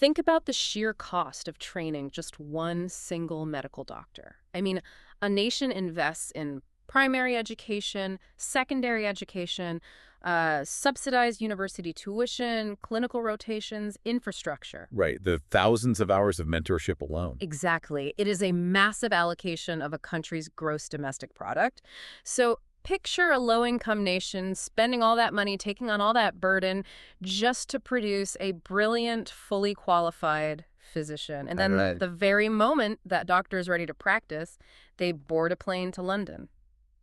Think about the sheer cost of training just one single medical doctor. I mean, a nation invests in primary education, secondary education, subsidized university tuition, clinical rotations, infrastructure. Right, the thousands of hours of mentorship alone. Exactly. It is a massive allocation of a country's gross domestic product. So picture a low-income nation spending all that money, taking on all that burden just to produce a brilliant, fully qualified physician. And I don't then know. the very moment that doctor is ready to practice, they board a plane to London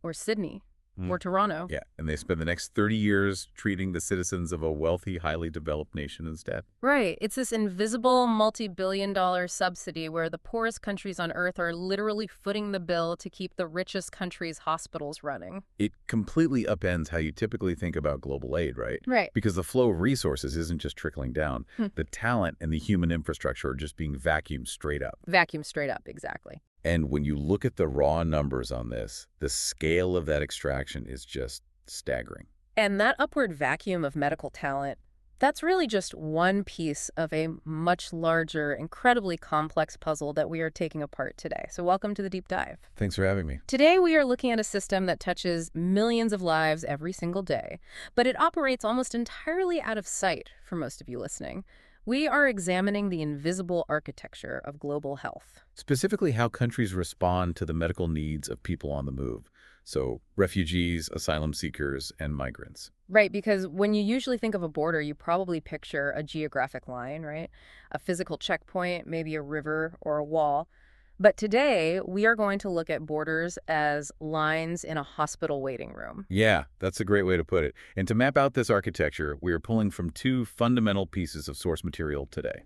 or Sydney or Toronto. Yeah, and they spend the next 30 years treating the citizens of a wealthy, highly developed nation instead. Right. It's this invisible multi-billion-dollar subsidy where the poorest countries on Earth are literally footing the bill to keep the richest countries' hospitals running. It completely upends how you typically think about global aid, right? Right. Because the flow of resources isn't just trickling down. The talent and the human infrastructure are just being vacuumed straight up. Vacuum straight up, exactly. And when you look at the raw numbers on this, the scale of that extraction is just staggering. And that upward vacuum of medical talent, that's really just one piece of a much larger, incredibly complex puzzle that we are taking apart today. So welcome to the Deep Dive. Thanks for having me. Today, we are looking at a system that touches millions of lives every single day, but it operates almost entirely out of sight for most of you listening. We are examining the invisible architecture of global health. Specifically, how countries respond to the medical needs of people on the move. So refugees, asylum seekers, and migrants. Right, because when you usually think of a border, you probably picture a geographic line, right? A physical checkpoint, maybe a river or a wall. But today, we are going to look at borders as lines in a hospital waiting room. Yeah, that's a great way to put it. And to map out this architecture, we are pulling from two fundamental pieces of source material today.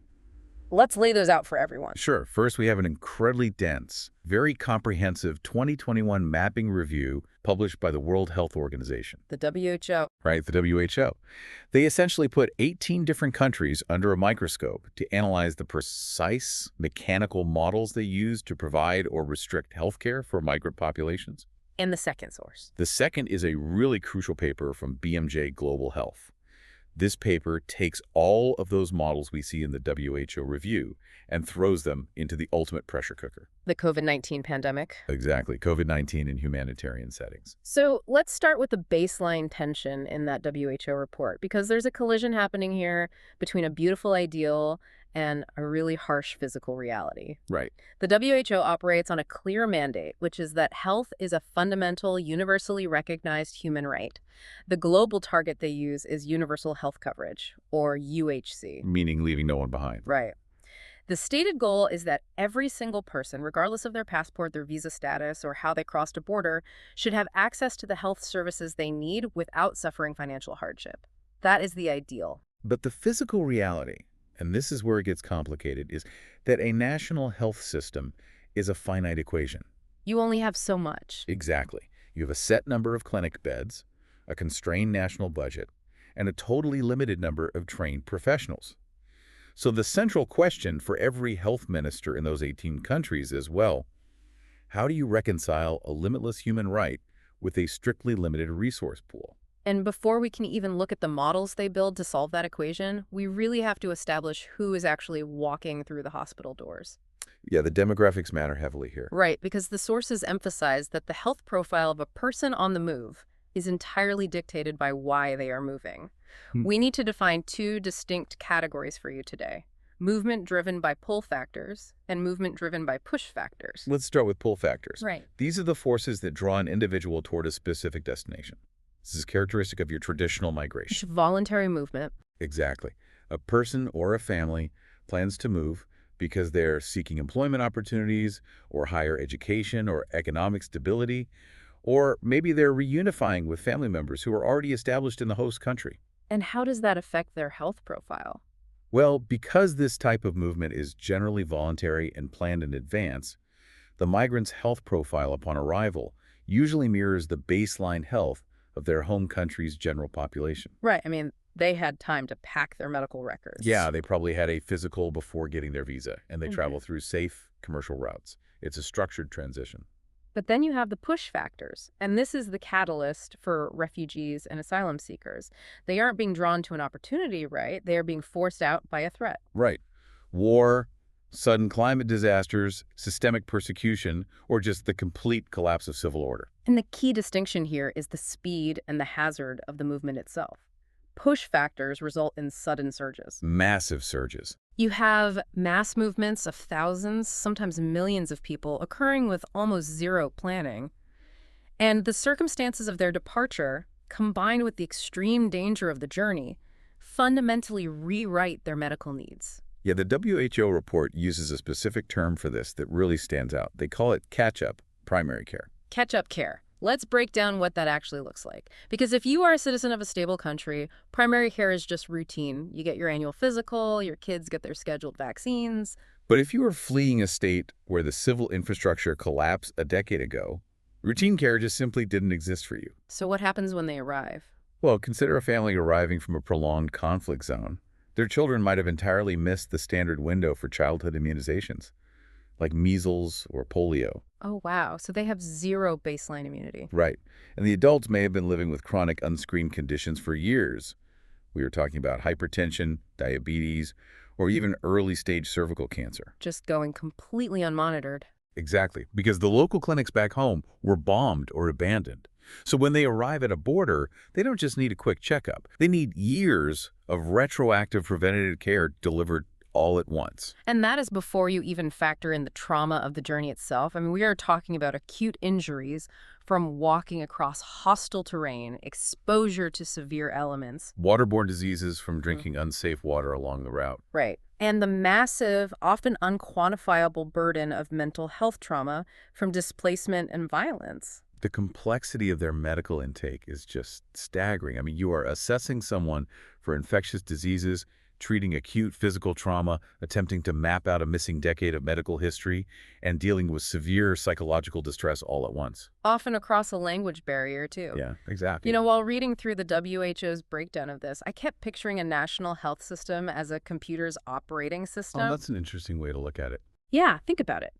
Let's lay those out for everyone. Sure. First, we have an incredibly dense, very comprehensive 2021 mapping review published by the World Health Organization. The WHO. Right, the WHO. They essentially put 18 different countries under a microscope to analyze the precise mechanical models they use to provide or restrict healthcare for migrant populations. And the second source. The second is a really crucial paper from BMJ Global Health. This paper takes all of those models we see in the WHO review and throws them into the ultimate pressure cooker. The COVID-19 pandemic. Exactly, COVID-19 in humanitarian settings. So let's start with the baseline tension in that WHO report, because there's a collision happening here between a beautiful ideal and a really harsh physical reality. Right. The WHO operates on a clear mandate, which is that health is a fundamental, universally recognized human right. The global target they use is universal health coverage, or UHC. Meaning leaving no one behind. Right. The stated goal is that every single person, regardless of their passport, their visa status, or how they crossed a border, should have access to the health services they need without suffering financial hardship. That is the ideal. But the physical reality, and this is where it gets complicated, is that a national health system is a finite equation. You only have so much. Exactly. You have a set number of clinic beds, a constrained national budget, and a totally limited number of trained professionals. So the central question for every health minister in those 18 countries is, well, how do you reconcile a limitless human right with a strictly limited resource pool? And before we can even look at the models they build to solve that equation, we really have to establish who is actually walking through the hospital doors. Yeah, the demographics matter heavily here. Right, because the sources emphasize that the health profile of a person on the move is entirely dictated by why they are moving. We need to define two distinct categories for you today: movement driven by pull factors and movement driven by push factors. Let's start with pull factors. Right. These are the forces that draw an individual toward a specific destination. This is characteristic of your traditional migration. It's voluntary movement. Exactly. A person or a family plans to move because they're seeking employment opportunities or higher education or economic stability, or maybe they're reunifying with family members who are already established in the host country. And how does that affect their health profile? Well, because this type of movement is generally voluntary and planned in advance, the migrant's health profile upon arrival usually mirrors the baseline health of their home country's general population. Right. I mean, they had time to pack their medical records. Yeah, they probably had a physical before getting their visa, and they travel through safe commercial routes. It's a structured transition. But then you have the push factors, and this is the catalyst for refugees and asylum seekers. They aren't being drawn to an opportunity, right? They are being forced out by a threat. Right. War, sudden climate disasters, systemic persecution, or just the complete collapse of civil order. And the key distinction here is the speed and the hazard of the movement itself. Push factors result in sudden surges. Massive surges. You have mass movements of thousands, sometimes millions of people occurring with almost zero planning. And the circumstances of their departure, combined with the extreme danger of the journey, fundamentally rewrite their medical needs. Yeah, the WHO report uses a specific term for this that really stands out. They call it catch-up primary care. Catch-up care. Let's break down what that actually looks like. Because if you are a citizen of a stable country, primary care is just routine. You get your annual physical, your kids get their scheduled vaccines. But if you are fleeing a state where the civil infrastructure collapsed a decade ago, routine care just simply didn't exist for you. So what happens when they arrive? Well, consider a family arriving from a prolonged conflict zone. Their children might have entirely missed the standard window for childhood immunizations, like measles or polio. Oh, wow. So they have zero baseline immunity. Right. And the adults may have been living with chronic unscreened conditions for years. We were talking about hypertension, diabetes, or even early-stage cervical cancer. Just going completely unmonitored. Exactly, because the local clinics back home were bombed or abandoned. So when they arrive at a border, they don't just need a quick checkup. They need years of retroactive preventative care delivered all at once. And that is before you even factor in the trauma of the journey itself. I mean, we are talking about acute injuries from walking across hostile terrain, exposure to severe elements. Waterborne diseases from drinking unsafe water along the route. Right. And the massive, often unquantifiable burden of mental health trauma from displacement and violence. The complexity of their medical intake is just staggering. I mean, you are assessing someone for infectious diseases, treating acute physical trauma, attempting to map out a missing decade of medical history, and dealing with severe psychological distress all at once. Often across a language barrier, too. Yeah, exactly. You know, while reading through the WHO's breakdown of this, I kept picturing a national health system as a computer's operating system. Oh, that's an interesting way to look at it. Yeah, think about it.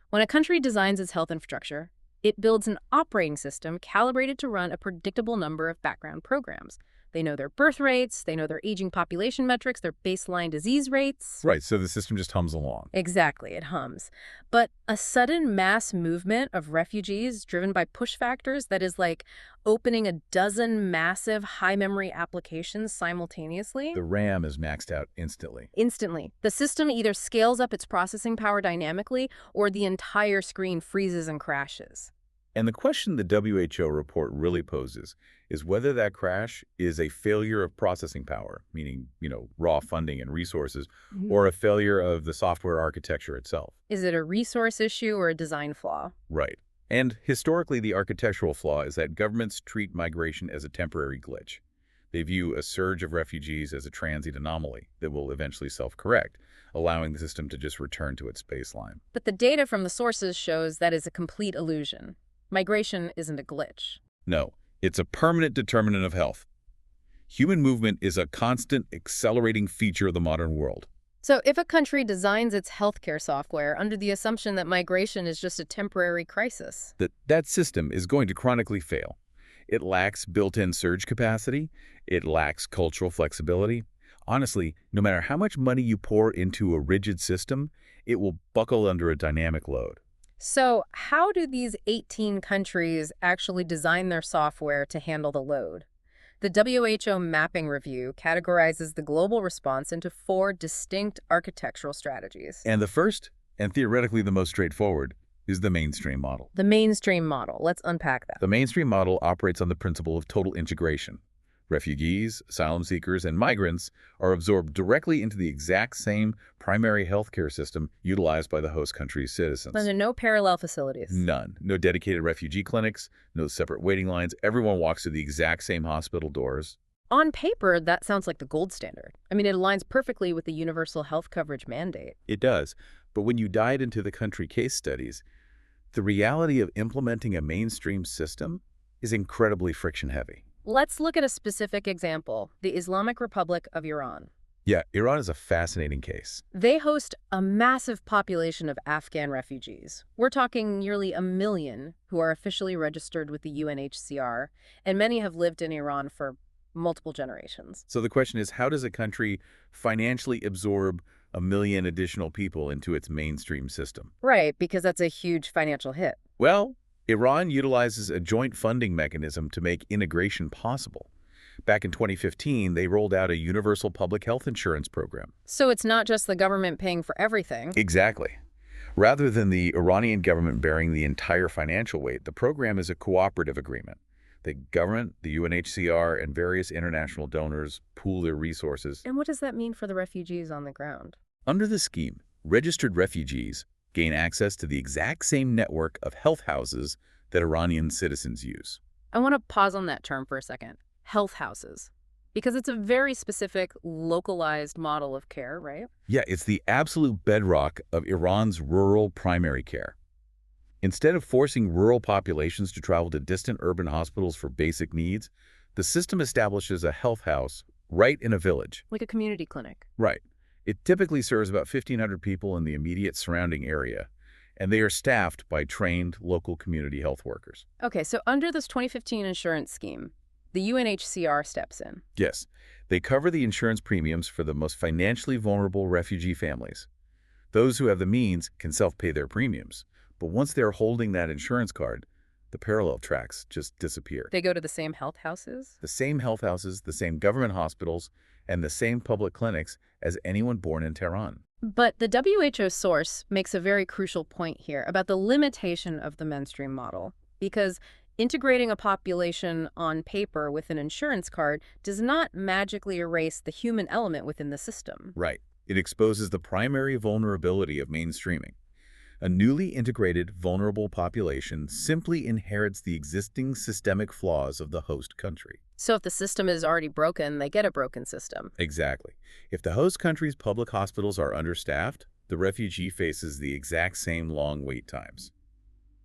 When a country designs its health infrastructure, it builds an operating system calibrated to run a predictable number of background programs. They know their birth rates, they know their aging population metrics, their baseline disease rates. Right, so the system just hums along. Exactly, it hums. But a sudden mass movement of refugees driven by push factors that is like opening a dozen massive high-memory applications simultaneously. The RAM is maxed out instantly. Instantly. The system either scales up its processing power dynamically or the entire screen freezes and crashes. And the question the WHO report really poses is whether that crash is a failure of processing power, meaning, raw funding and resources, or a failure of the software architecture itself. Is it a resource issue or a design flaw? Right. And historically, the architectural flaw is that governments treat migration as a temporary glitch. They view a surge of refugees as a transient anomaly that will eventually self-correct, allowing the system to just return to its baseline. But the data from the sources shows that is a complete illusion. Migration isn't a glitch. No, it's a permanent determinant of health. Human movement is a constant, accelerating feature of the modern world. So if a country designs its healthcare software under the assumption that migration is just a temporary crisis, That system is going to chronically fail. It lacks built-in surge capacity. It lacks cultural flexibility. Honestly, no matter how much money you pour into a rigid system, it will buckle under a dynamic load. So how do these 18 countries actually design their software to handle the load? The WHO mapping review categorizes the global response into 4 distinct architectural strategies. And the first, and theoretically the most straightforward, is the mainstream model. The mainstream model. Let's unpack that. The mainstream model operates on the principle of total integration. Refugees, asylum seekers, and migrants are absorbed directly into the exact same primary healthcare system utilized by the host country's citizens. There are no parallel facilities. None. No dedicated refugee clinics, no separate waiting lines. Everyone walks through the exact same hospital doors. On paper, that sounds like the gold standard. I mean, it aligns perfectly with the universal health coverage mandate. It does. But when you dive into the country case studies, the reality of implementing a mainstream system is incredibly friction-heavy. Let's look at a specific example, the Islamic Republic of Iran. Yeah, Iran is a fascinating case. They host a massive population of Afghan refugees. We're talking nearly 1 million who are officially registered with the UNHCR, and many have lived in Iran for multiple generations. So the question is, how does a country financially absorb a million additional people into its mainstream system. Right, because that's a huge financial hit. Well, Iran utilizes a joint funding mechanism to make integration possible. Back in 2015, they rolled out a universal public health insurance program. So it's not just the government paying for everything. Exactly. Rather than the Iranian government bearing the entire financial weight, the program is a cooperative agreement. The government, the UNHCR, and various international donors pool their resources. And what does that mean for the refugees on the ground? Under the scheme, registered refugees gain access to the exact same network of health houses that Iranian citizens use. I want to pause on that term for a second. Health houses. Because it's a very specific, localized model of care, right? Yeah, it's the absolute bedrock of Iran's rural primary care. Instead of forcing rural populations to travel to distant urban hospitals for basic needs, the system establishes a health house right in a village. Like a community clinic. Right. It typically serves about 1,500 people in the immediate surrounding area, and they are staffed by trained local community health workers. Okay, so under this 2015 insurance scheme, the UNHCR steps in. Yes, they cover the insurance premiums for the most financially vulnerable refugee families. Those who have the means can self-pay their premiums, but once they're holding that insurance card, the parallel tracks just disappear. They go to the same health houses? The same health houses, the same government hospitals, and the same public clinics as anyone born in Tehran. But the WHO source makes a very crucial point here about the limitation of the mainstream model, because integrating a population on paper with an insurance card does not magically erase the human element within the system. Right. It exposes the primary vulnerability of mainstreaming. A newly integrated, vulnerable population simply inherits the existing systemic flaws of the host country. So if the system is already broken, they get a broken system. Exactly. If the host country's public hospitals are understaffed, the refugee faces the exact same long wait times.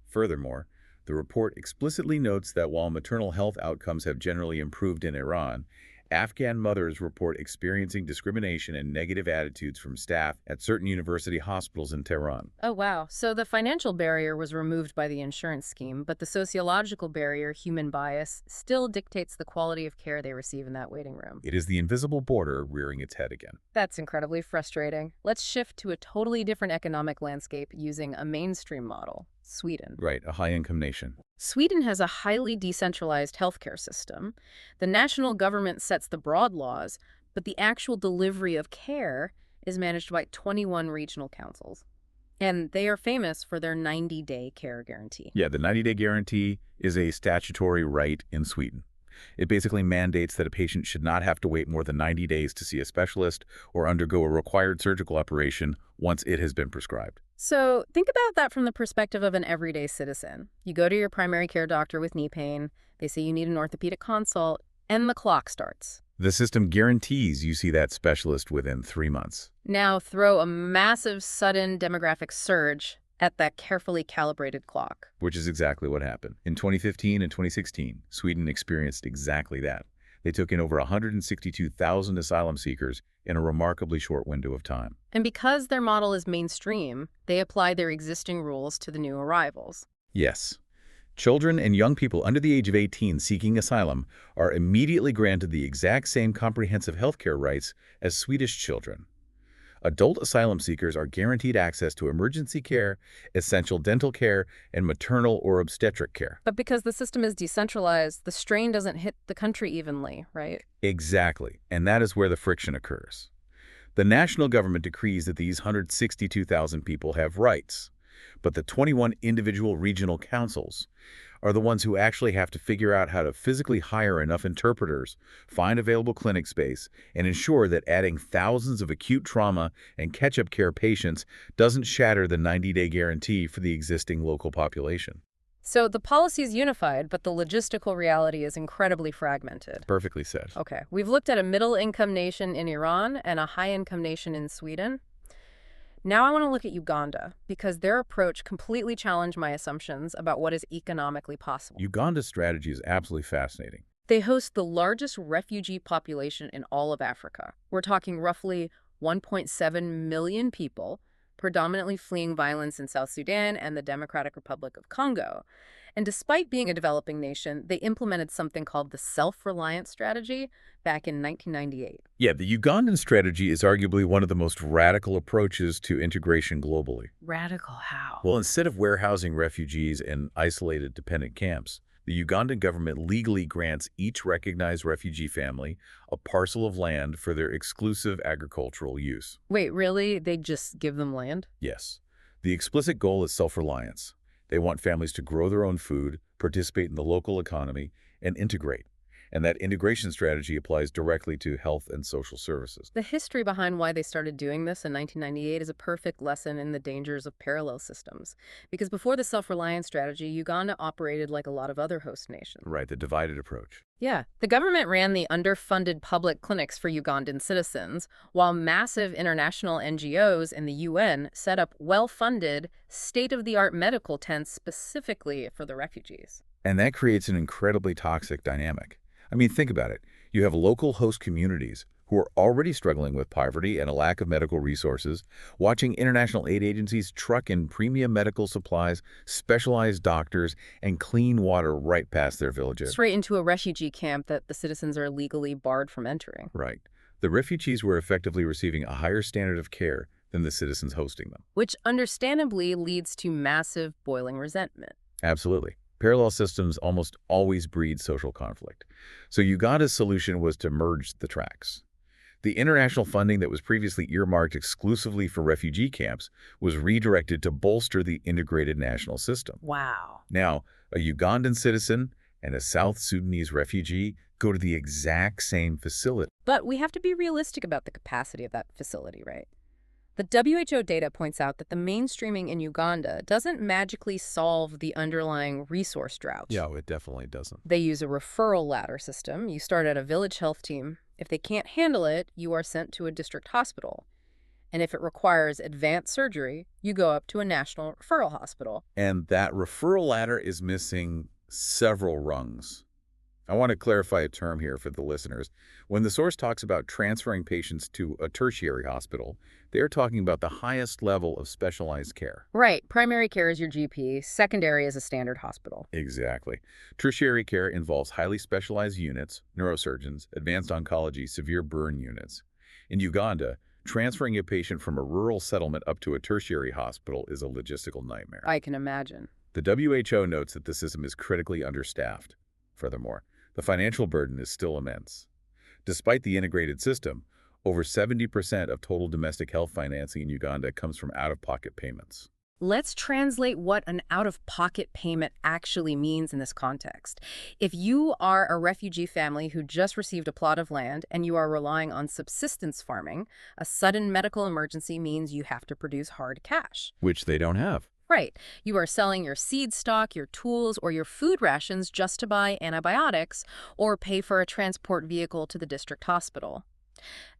Furthermore, the report explicitly notes that while maternal health outcomes have generally improved in Iran, Afghan mothers report experiencing discrimination and negative attitudes from staff at certain university hospitals in Tehran. Oh, wow. So the financial barrier was removed by the insurance scheme, but the sociological barrier, human bias, still dictates the quality of care they receive in that waiting room. It is the invisible border rearing its head again. That's incredibly frustrating. Let's shift to a totally different economic landscape using a mainstream model. Sweden. Right, a high-income nation. Sweden has a highly decentralized healthcare system. The national government sets the broad laws, but the actual delivery of care is managed by 21 regional councils. And they are famous for their 90-day care guarantee. Yeah, the 90-day guarantee is a statutory right in Sweden. It basically mandates that a patient should not have to wait more than 90 days to see a specialist or undergo a required surgical operation once it has been prescribed. So think about that from the perspective of an everyday citizen. You go to your primary care doctor with knee pain, they say you need an orthopedic consult, and the clock starts. The system guarantees you see that specialist within 3 months. Now throw a massive sudden demographic surge at that carefully calibrated clock. Which is exactly what happened. In 2015 and 2016, Sweden experienced exactly that. They took in over 162,000 asylum seekers in a remarkably short window of time. And because their model is mainstream, they apply their existing rules to the new arrivals. Yes. Children and young people under the age of 18 seeking asylum are immediately granted the exact same comprehensive healthcare rights as Swedish children. Adult asylum seekers are guaranteed access to emergency care, essential dental care, and maternal or obstetric care. But because the system is decentralized, the strain doesn't hit the country evenly, right? Exactly, and that is where the friction occurs. The national government decrees that these 162,000 people have rights, but the 21 individual regional councils are the ones who actually have to figure out how to physically hire enough interpreters, find available clinic space, and ensure that adding thousands of acute trauma and catch-up care patients doesn't shatter the 90-day guarantee for the existing local population. So the policy is unified, but the logistical reality is incredibly fragmented. Perfectly said. Okay, we've looked at a middle-income nation in Iran and a high-income nation in Sweden. Now I want to look at Uganda, because their approach completely challenged my assumptions about what is economically possible. Uganda's strategy is absolutely fascinating. They host the largest refugee population in all of Africa. We're talking roughly 1.7 million people, predominantly fleeing violence in South Sudan and the Democratic Republic of Congo. And despite being a developing nation, they implemented something called the self-reliance strategy back in 1998. Yeah, the Ugandan strategy is arguably one of the most radical approaches to integration globally. Radical how? Well, instead of warehousing refugees in isolated dependent camps, the Ugandan government legally grants each recognized refugee family a parcel of land for their exclusive agricultural use. Wait, really? They just give them land? Yes. The explicit goal is self-reliance. They want families to grow their own food, participate in the local economy, and integrate. And that integration strategy applies directly to health and social services. The history behind why they started doing this in 1998 is a perfect lesson in the dangers of parallel systems. Because before the self-reliance strategy, Uganda operated like a lot of other host nations. Right, the divided approach. Yeah, the government ran the underfunded public clinics for Ugandan citizens, while massive international NGOs and the UN set up well-funded, state-of-the-art medical tents specifically for the refugees. And that creates an incredibly toxic dynamic. I mean, think about it. You have local host communities who are already struggling with poverty and a lack of medical resources, watching international aid agencies truck in premium medical supplies, specialized doctors, and clean water right past their villages. Straight into a refugee camp that the citizens are legally barred from entering. Right. The refugees were effectively receiving a higher standard of care than the citizens hosting them. Which understandably leads to massive boiling resentment. Absolutely. Parallel systems almost always breed social conflict. So Uganda's solution was to merge the tracks. The international funding that was previously earmarked exclusively for refugee camps was redirected to bolster the integrated national system. Wow. Now, a Ugandan citizen and a South Sudanese refugee go to the exact same facility. But we have to be realistic about the capacity of that facility, right? The WHO data points out that the mainstreaming in Uganda doesn't magically solve the underlying resource drought. Yeah, it definitely doesn't. They use a referral ladder system. You start at a village health team. If they can't handle it, you are sent to a district hospital. And if it requires advanced surgery, you go up to a national referral hospital. And that referral ladder is missing several rungs. I want to clarify a term here for the listeners. When the source talks about transferring patients to a tertiary hospital, they're talking about the highest level of specialized care. Right. Primary care is your GP. Secondary is a standard hospital. Exactly. Tertiary care involves highly specialized units, neurosurgeons, advanced oncology, severe burn units. In Uganda, transferring a patient from a rural settlement up to a tertiary hospital is a logistical nightmare. I can imagine. The WHO notes that the system is critically understaffed. Furthermore, the financial burden is still immense. Despite the integrated system, over 70% of total domestic health financing in Uganda comes from out-of-pocket payments. Let's translate what an out-of-pocket payment actually means in this context. If you are a refugee family who just received a plot of land and you are relying on subsistence farming, a sudden medical emergency means you have to produce hard cash. Which they don't have. Right. You are selling your seed stock, your tools, or your food rations just to buy antibiotics or pay for a transport vehicle to the district hospital.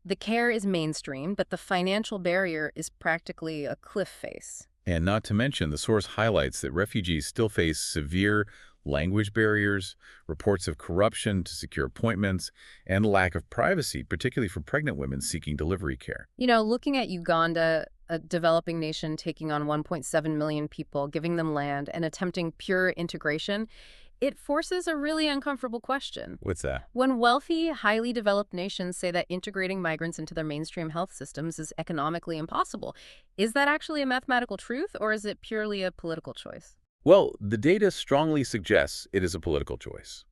The care is mainstream, but the financial barrier is practically a cliff face. And not to mention, the source highlights that refugees still face severe language barriers, reports of corruption to secure appointments, and lack of privacy, particularly for pregnant women seeking delivery care. You know, looking at Uganda, a developing nation taking on 1.7 million people, giving them land, and attempting pure integration, it forces a really uncomfortable question. What's that? When wealthy, highly developed nations say that integrating migrants into their mainstream health systems is economically impossible, is that actually a mathematical truth, or is it purely a political choice? Well, the data strongly suggests it is a political choice.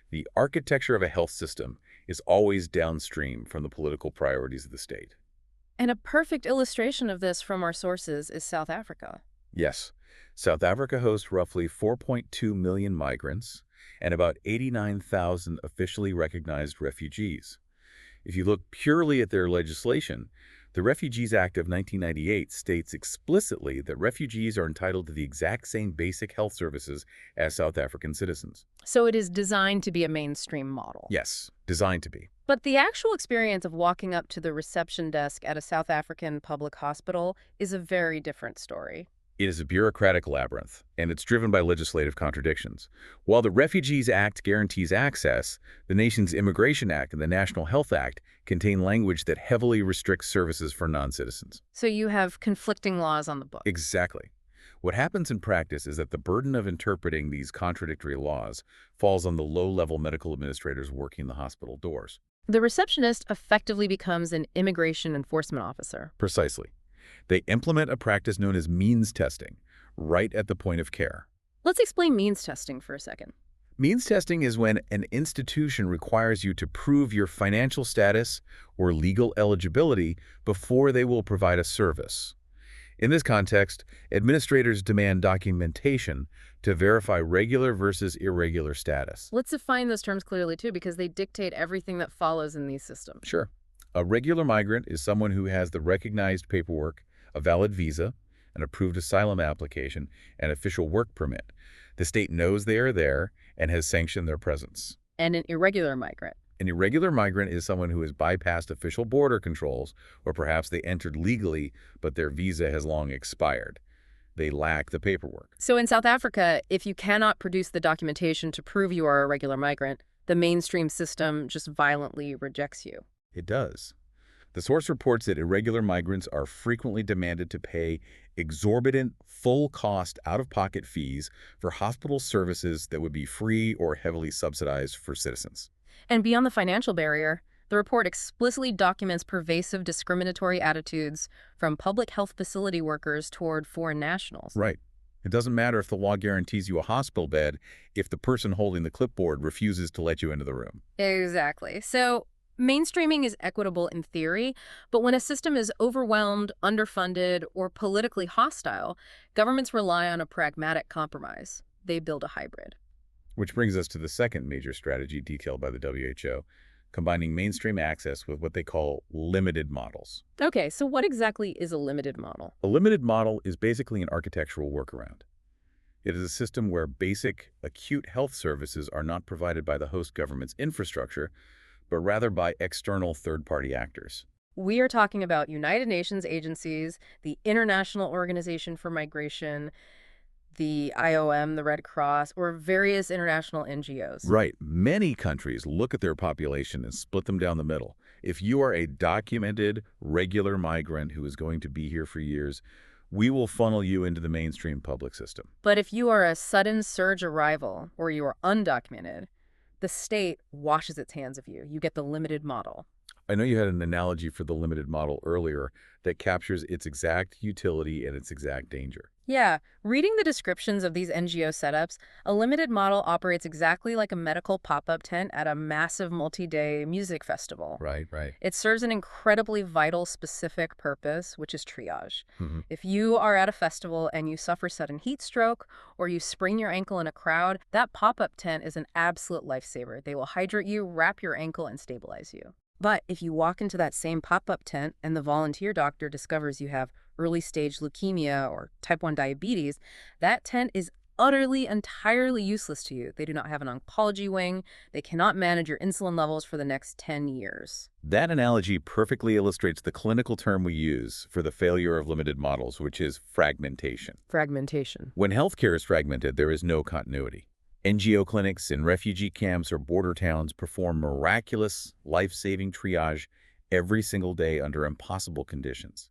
The architecture of a health system is always downstream from the political priorities of the state. And a perfect illustration of this from our sources is South Africa. Yes, South Africa hosts roughly 4.2 million migrants and about 89,000 officially recognized refugees. If you look purely at their legislation, the Refugees Act of 1998 states explicitly that refugees are entitled to the exact same basic health services as South African citizens. So it is designed to be a mainstream model. Yes, designed to be. But the actual experience of walking up to the reception desk at a South African public hospital is a very different story. It is a bureaucratic labyrinth, and it's driven by legislative contradictions. While the Refugees Act guarantees access, the nation's Immigration Act and the National Health Act contain language that heavily restricts services for non-citizens. So you have conflicting laws on the book. Exactly. What happens in practice is that the burden of interpreting these contradictory laws falls on the low-level medical administrators working the hospital doors. The receptionist effectively becomes an immigration enforcement officer. Precisely. They implement a practice known as means testing, right at the point of care. Let's explain means testing for a second. Means testing is when an institution requires you to prove your financial status or legal eligibility before they will provide a service. In this context, administrators demand documentation to verify regular versus irregular status. Let's define those terms clearly, too, because they dictate everything that follows in these systems. Sure. A regular migrant is someone who has the recognized paperwork, a valid visa, an approved asylum application, and official work permit. The state knows they are there and has sanctioned their presence. And an irregular migrant. An irregular migrant is someone who has bypassed official border controls, or perhaps they entered legally, but their visa has long expired. They lack the paperwork. So in South Africa, if you cannot produce the documentation to prove you are a regular migrant, the mainstream system just violently rejects you. It does. The source reports that irregular migrants are frequently demanded to pay exorbitant, full-cost, out-of-pocket fees for hospital services that would be free or heavily subsidized for citizens. And beyond the financial barrier, the report explicitly documents pervasive discriminatory attitudes from public health facility workers toward foreign nationals. Right. It doesn't matter if the law guarantees you a hospital bed if the person holding the clipboard refuses to let you into the room. Exactly. So mainstreaming is equitable in theory, but when a system is overwhelmed, underfunded, or politically hostile, governments rely on a pragmatic compromise. They build a hybrid. Which brings us to the second major strategy detailed by the WHO, combining mainstream access with what they call limited models. Okay, so what exactly is a limited model? A limited model is basically an architectural workaround. It is a system where basic, acute health services are not provided by the host government's infrastructure, but rather by external third-party actors. We are talking about United Nations agencies, the International Organization for Migration, the IOM, the Red Cross, or various international NGOs. Right. Many countries look at their population and split them down the middle. If you are a documented, regular migrant who is going to be here for years, we will funnel you into the mainstream public system. But if you are a sudden surge arrival or you are undocumented, the state washes its hands of you. You get the limited model. I know you had an analogy for the limited model earlier that captures its exact utility and its exact danger. Yeah, reading the descriptions of these NGO setups, a limited model operates exactly like a medical pop-up tent at a massive multi-day music festival. Right. It serves an incredibly vital, specific purpose, which is triage. Mm-hmm. If you are at a festival and you suffer sudden heat stroke or you sprain your ankle in a crowd, that pop-up tent is an absolute lifesaver. They will hydrate you, wrap your ankle, and stabilize you. But if you walk into that same pop-up tent and the volunteer doctor discovers you have early-stage leukemia or type 1 diabetes, that tent is utterly, entirely useless to you. They do not have an oncology wing. They cannot manage your insulin levels for the next 10 years. That analogy perfectly illustrates the clinical term we use for the failure of limited models, which is fragmentation. Fragmentation. When healthcare is fragmented, there is no continuity. NGO clinics in refugee camps or border towns perform miraculous, life-saving triage every single day under impossible conditions.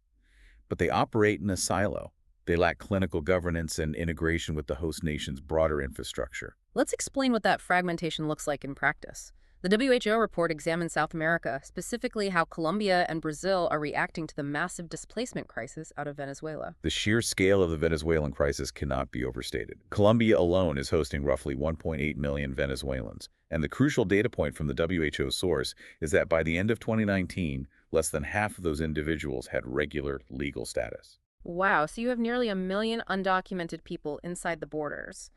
But they operate in a silo. They lack clinical governance and integration with the host nation's broader infrastructure. Let's explain what that fragmentation looks like in practice. The WHO report examines South America, specifically how Colombia and Brazil are reacting to the massive displacement crisis out of Venezuela. The sheer scale of the Venezuelan crisis cannot be overstated. Colombia alone is hosting roughly 1.8 million Venezuelans, and the crucial data point from the WHO source is that by the end of 2019, less than half of those individuals had regular legal status. Wow, so you have nearly 1 million undocumented people inside the borders.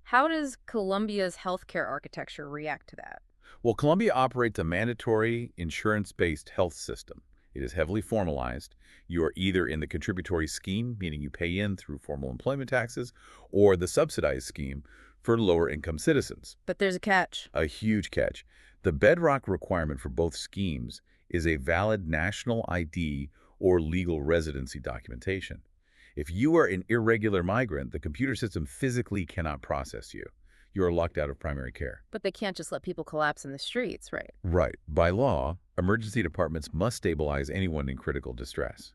How does Colombia's healthcare architecture react to that? Well, Colombia operates a mandatory insurance-based health system. It is heavily formalized. You are either in the contributory scheme, meaning you pay in through formal employment taxes, or the subsidized scheme for lower-income citizens. But there's a catch. A huge catch. The bedrock requirement for both schemes is a valid national ID or legal residency documentation. If you are an irregular migrant, the computer system physically cannot process you. You are locked out of primary care. But they can't just let people collapse in the streets, right? Right. By law, emergency departments must stabilize anyone in critical distress.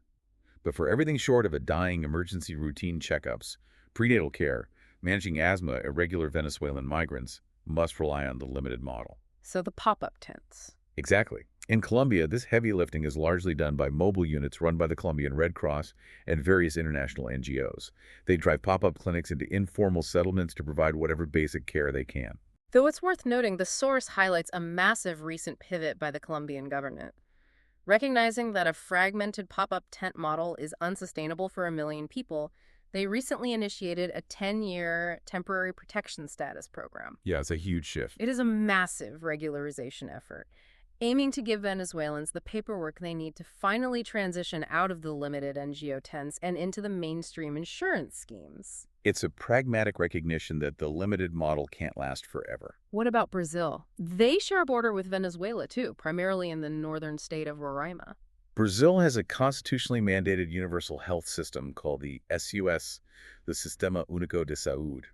But for everything short of a dying emergency routine checkups, prenatal care, managing asthma, irregular Venezuelan migrants must rely on the limited model. So the pop-up tents. Exactly. In Colombia, this heavy lifting is largely done by mobile units run by the Colombian Red Cross and various international NGOs. They drive pop-up clinics into informal settlements to provide whatever basic care they can. Though it's worth noting, the source highlights a massive recent pivot by the Colombian government. Recognizing that a fragmented pop-up tent model is unsustainable for 1 million people, they recently initiated a 10-year temporary protection status program. Yeah, it's a huge shift. It is a massive regularization effort, aiming to give Venezuelans the paperwork they need to finally transition out of the limited NGO tents and into the mainstream insurance schemes. It's a pragmatic recognition that the limited model can't last forever. What about Brazil? They share a border with Venezuela, too, primarily in the northern state of Roraima. Brazil has a constitutionally mandated universal health system called the SUS, the Sistema Único de Saúde.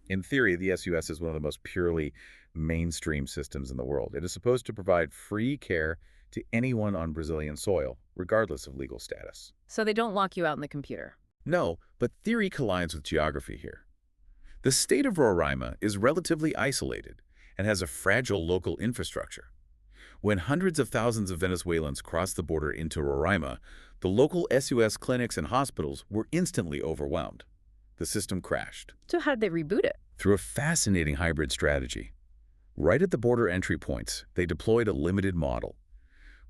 In theory, the SUS is one of the most purely mainstream systems in the world. It is supposed to provide free care to anyone on Brazilian soil, regardless of legal status. So they don't lock you out in the computer. No, but theory collides with geography here. The state of Roraima is relatively isolated and has a fragile local infrastructure. When hundreds of thousands of Venezuelans crossed the border into Roraima, the local SUS clinics and hospitals were instantly overwhelmed. The system crashed. So how did they reboot it? Through a fascinating hybrid strategy. Right at the border entry points, they deployed a limited model.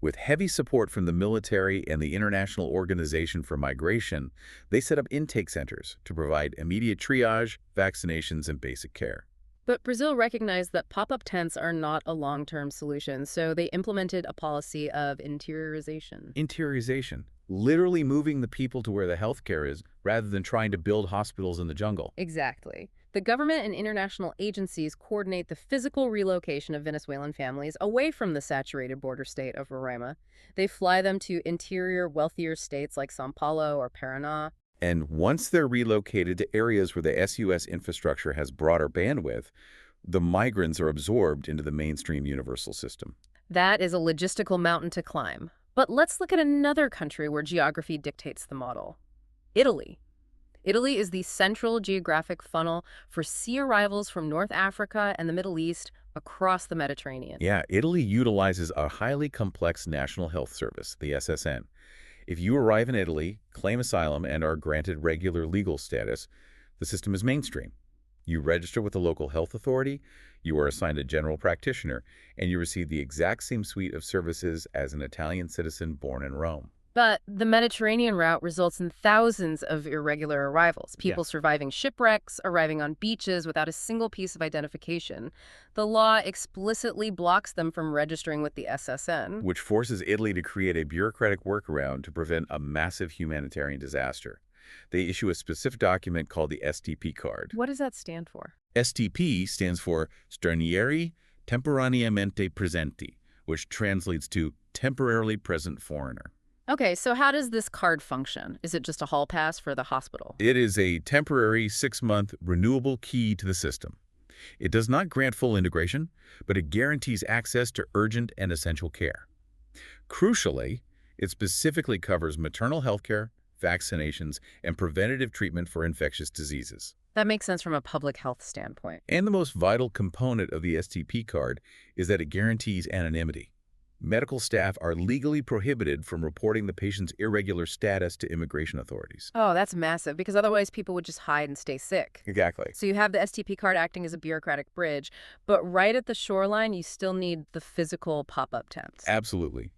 With heavy support from the military and the International Organization for Migration, they set up intake centers to provide immediate triage, vaccinations, and basic care. But Brazil recognized that pop-up tents are not a long-term solution, so they implemented a policy of interiorization. Interiorization, literally moving the people to where the healthcare is rather than trying to build hospitals in the jungle. Exactly. The government and international agencies coordinate the physical relocation of Venezuelan families away from the saturated border state of Roraima. They fly them to interior, wealthier states like São Paulo or Paraná. And once they're relocated to areas where the SUS infrastructure has broader bandwidth, the migrants are absorbed into the mainstream universal system. That is a logistical mountain to climb. But let's look at another country where geography dictates the model. Italy. Italy is the central geographic funnel for sea arrivals from North Africa and the Middle East across the Mediterranean. Yeah, Italy utilizes a highly complex national health service, the SSN. If you arrive in Italy, claim asylum, and are granted regular legal status, the system is mainstream. You register with the local health authority, you are assigned a general practitioner, and you receive the exact same suite of services as an Italian citizen born in Rome. But the Mediterranean route results in thousands of irregular arrivals, people surviving shipwrecks, arriving on beaches without a single piece of identification. The law explicitly blocks them from registering with the SSN. Which forces Italy to create a bureaucratic workaround to prevent a massive humanitarian disaster. They issue a specific document called the STP card. What does that stand for? STP stands for Stranieri Temporaneamente Presenti, which translates to temporarily present foreigner. Okay, so how does this card function? Is it just a hall pass for the hospital? It is a temporary 6-month renewable key to the system. It does not grant full integration, but it guarantees access to urgent and essential care. Crucially, it specifically covers maternal health care, vaccinations, and preventative treatment for infectious diseases. That makes sense from a public health standpoint. And the most vital component of the STP card is that it guarantees anonymity. Medical staff are legally prohibited from reporting the patient's irregular status to immigration authorities. Oh, that's massive, because otherwise people would just hide and stay sick. Exactly. So you have the STP card acting as a bureaucratic bridge, but right at the shoreline, you still need the physical pop-up tents. Absolutely.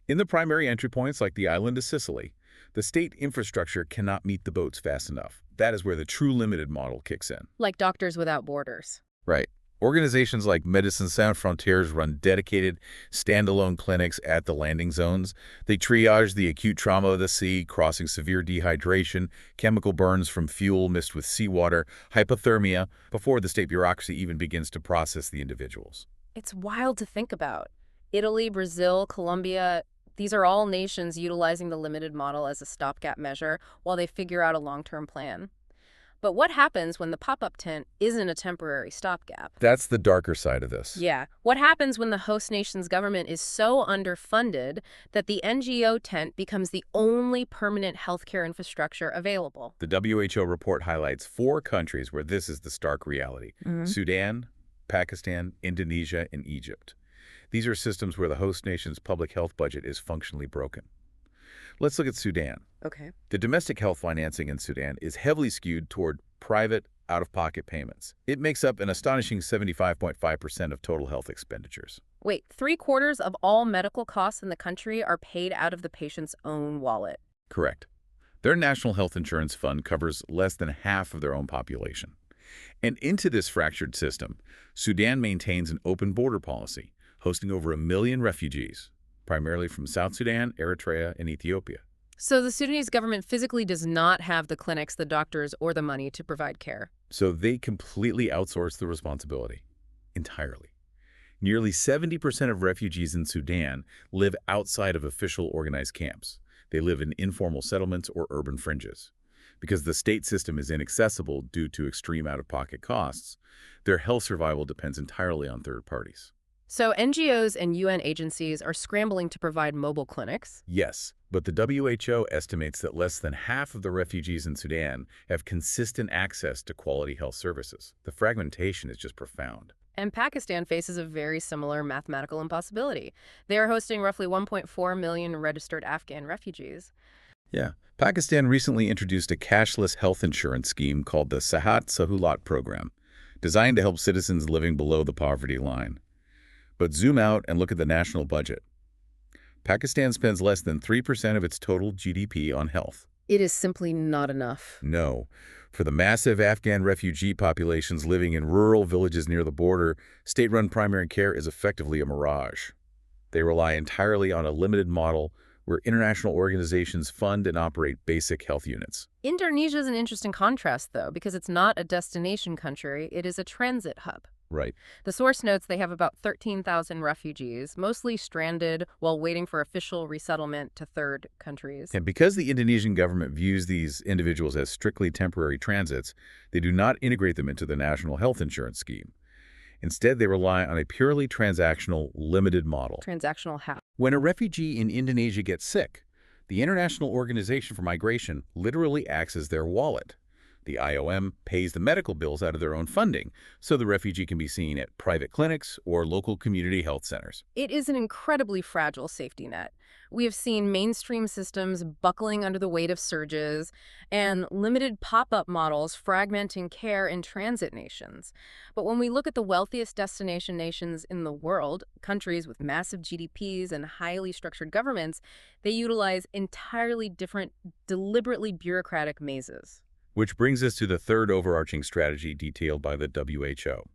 In the primary entry points like the island of Sicily, the state infrastructure cannot meet the boats fast enough. That is where the true limited model kicks in. Like Doctors Without Borders. Right. Organizations like Médecins Sans Frontières run dedicated, standalone clinics at the landing zones. They triage the acute trauma of the sea, crossing severe dehydration, chemical burns from fuel mixed with seawater, hypothermia, before the state bureaucracy even begins to process the individuals. It's wild to think about. Italy, Brazil, Colombia, these are all nations utilizing the limited model as a stopgap measure while they figure out a long-term plan. But what happens when the pop-up tent isn't a temporary stopgap? That's the darker side of this. Yeah. What happens when the host nation's government is so underfunded that the NGO tent becomes the only permanent healthcare infrastructure available? The WHO report highlights 4 countries where this is the stark reality: Sudan, Pakistan, Indonesia, and Egypt. These are systems where the host nation's public health budget is functionally broken. Let's look at Sudan. Okay. The domestic health financing in Sudan is heavily skewed toward private, out-of-pocket payments. It makes up an astonishing 75.5% of total health expenditures. Wait, 3/4 of all medical costs in the country are paid out of the patient's own wallet. Correct. Their national health insurance fund covers less than half of their own population. And into this fractured system, Sudan maintains an open border policy, hosting over 1 million refugees, primarily from South Sudan, Eritrea, and Ethiopia. So the Sudanese government physically does not have the clinics, the doctors, or the money to provide care. So they completely outsource the responsibility, entirely. Nearly 70% of refugees in Sudan live outside of official organized camps. They live in informal settlements or urban fringes. Because the state system is inaccessible due to extreme out-of-pocket costs, their health survival depends entirely on third parties. So NGOs and UN agencies are scrambling to provide mobile clinics? Yes, but the WHO estimates that less than half of the refugees in Sudan have consistent access to quality health services. The fragmentation is just profound. And Pakistan faces a very similar mathematical impossibility. They are hosting roughly 1.4 million registered Afghan refugees. Yeah. Pakistan recently introduced a cashless health insurance scheme called the Sehat Sahulat program, designed to help citizens living below the poverty line. But zoom out and look at the national budget. Pakistan spends less than 3% of its total GDP on health. It is simply not enough. No. For the massive Afghan refugee populations living in rural villages near the border, state-run primary care is effectively a mirage. They rely entirely on a limited model where international organizations fund and operate basic health units. Indonesia is an interesting contrast, though, because it's not a destination country, it is a transit hub. Right. The source notes they have about 13,000 refugees, mostly stranded while waiting for official resettlement to third countries. And because the Indonesian government views these individuals as strictly temporary transits, they do not integrate them into the national health insurance scheme. Instead, they rely on a purely transactional, limited model. Transactional how? When a refugee in Indonesia gets sick, the International Organization for Migration literally acts as their wallet. The IOM pays the medical bills out of their own funding, so the refugee can be seen at private clinics or local community health centers. It is an incredibly fragile safety net. We have seen mainstream systems buckling under the weight of surges and limited pop-up models fragmenting care in transit nations. But when we look at the wealthiest destination nations in the world, countries with massive GDPs and highly structured governments, they utilize entirely different, deliberately bureaucratic mazes. Which brings us to the third overarching strategy detailed by the WHO.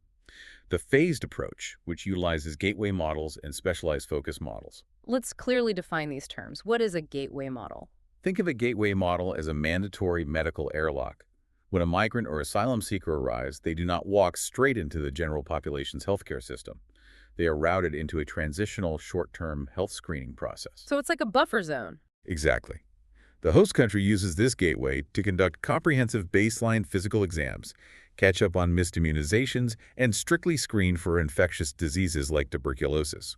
The phased approach, which utilizes gateway models and specialized focus models. Let's clearly define these terms. What is a gateway model? Think of a gateway model as a mandatory medical airlock. When a migrant or asylum seeker arrives, they do not walk straight into the general population's healthcare system. They are routed into a transitional short-term health screening process. So it's like a buffer zone. Exactly. The host country uses this gateway to conduct comprehensive baseline physical exams, catch up on missed immunizations, and strictly screen for infectious diseases like tuberculosis.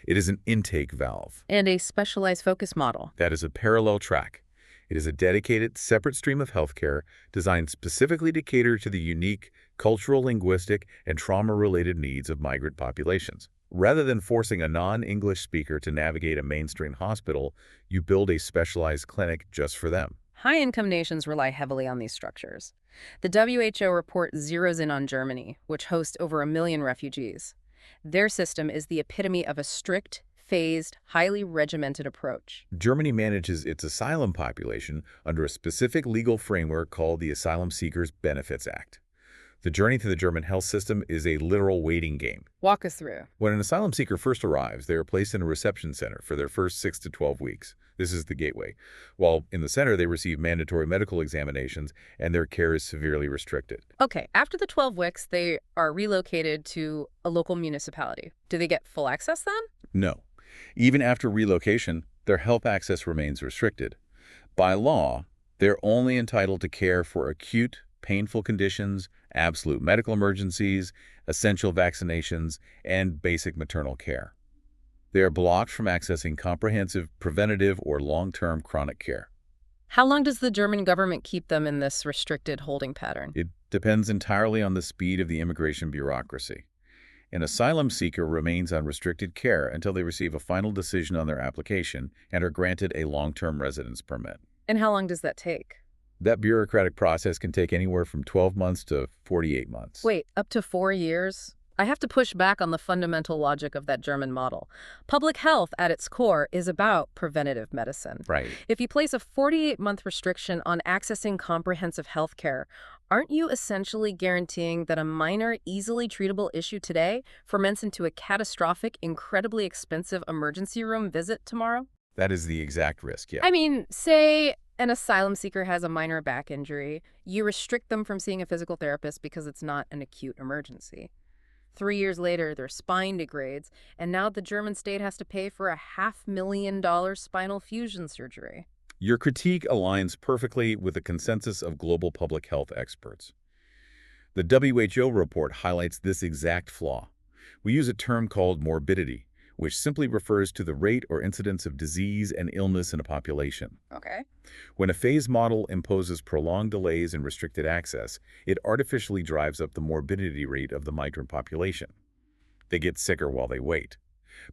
It is an intake valve. And a specialized focus model. That is a parallel track. It is a dedicated, separate stream of healthcare designed specifically to cater to the unique cultural, linguistic, and trauma-related needs of migrant populations. Rather than forcing a non-English speaker to navigate a mainstream hospital, you build a specialized clinic just for them. High-income nations rely heavily on these structures. The WHO report zeroes in on Germany, which hosts over 1 million refugees. Their system is the epitome of a strict, phased, highly regimented approach. Germany manages its asylum population under a specific legal framework called the Asylum Seekers Benefits Act. The journey to the German health system is a literal waiting game. Walk us through. When an asylum seeker first arrives, they are placed in a reception center for their first 6 to 12 weeks. This is the gateway. While in the center, they receive mandatory medical examinations, and their care is severely restricted. Okay, after the 12 weeks, they are relocated to a local municipality. Do they get full access then? No. Even after relocation, their health access remains restricted. By law, they're only entitled to care for acute, painful conditions, absolute medical emergencies, essential vaccinations, and basic maternal care. They are blocked from accessing comprehensive, preventative, or long-term chronic care. How long does the German government keep them in this restricted holding pattern? It depends entirely on the speed of the immigration bureaucracy. An asylum seeker remains on restricted care until they receive a final decision on their application and are granted a long-term residence permit. And how long does that take? That bureaucratic process can take anywhere from 12 months to 48 months. Wait, up to 4 years? I have to push back on the fundamental logic of that German model. Public health, at its core, is about preventative medicine. Right. If you place a 48-month restriction on accessing comprehensive health care, aren't you essentially guaranteeing that a minor, easily treatable issue today ferments into a catastrophic, incredibly expensive emergency room visit tomorrow? That is the exact risk, yeah. I mean, say an asylum seeker has a minor back injury. You restrict them from seeing a physical therapist because it's not an acute emergency. 3 years later, their spine degrades, and now the German state has to pay for a $500,000 spinal fusion surgery. Your critique aligns perfectly with the consensus of global public health experts. The WHO report highlights this exact flaw. We use a term called morbidity, which simply refers to the rate or incidence of disease and illness in a population. Okay. When a phase model imposes prolonged delays in restricted access, it artificially drives up the morbidity rate of the migrant population. They get sicker while they wait.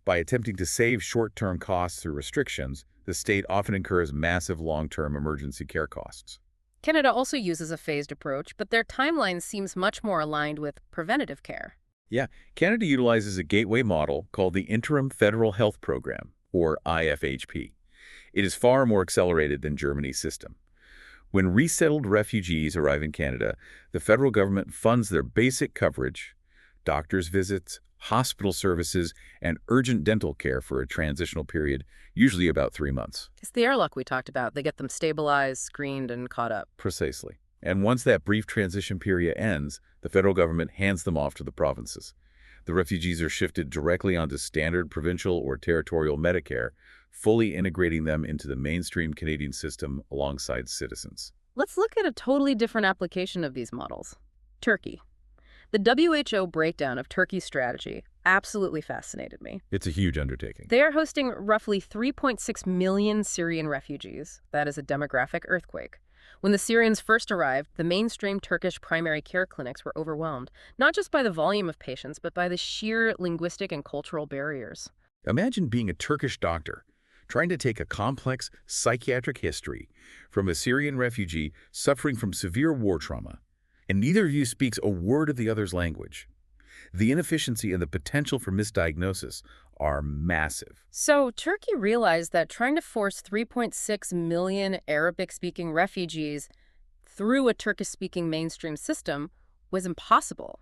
By attempting to save short-term costs through restrictions, the state often incurs massive long-term emergency care costs. Canada also uses a phased approach, but their timeline seems much more aligned with preventative care. Yeah, Canada utilizes a gateway model called the Interim Federal Health Program, or IFHP. It is far more accelerated than Germany's system. When resettled refugees arrive in Canada, the federal government funds their basic coverage, doctor's visits, hospital services, and urgent dental care for a transitional period, usually about 3 months. It's the airlock we talked about. They get them stabilized, screened, and caught up. Precisely. And once that brief transition period ends, the federal government hands them off to the provinces. The refugees are shifted directly onto standard provincial or territorial Medicare, fully integrating them into the mainstream Canadian system alongside citizens. Let's look at a totally different application of these models. Turkey. The WHO breakdown of Turkey's strategy absolutely fascinated me. It's a huge undertaking. They are hosting roughly 3.6 million Syrian refugees. That is a demographic earthquake. When the Syrians first arrived, the mainstream Turkish primary care clinics were overwhelmed, not just by the volume of patients, but by the sheer linguistic and cultural barriers. Imagine being a Turkish doctor, trying to take a complex psychiatric history from a Syrian refugee suffering from severe war trauma, and neither of you speaks a word of the other's language. The inefficiency and the potential for misdiagnosis are massive. So Turkey realized that trying to force 3.6 million Arabic-speaking refugees through a Turkish-speaking mainstream system was impossible.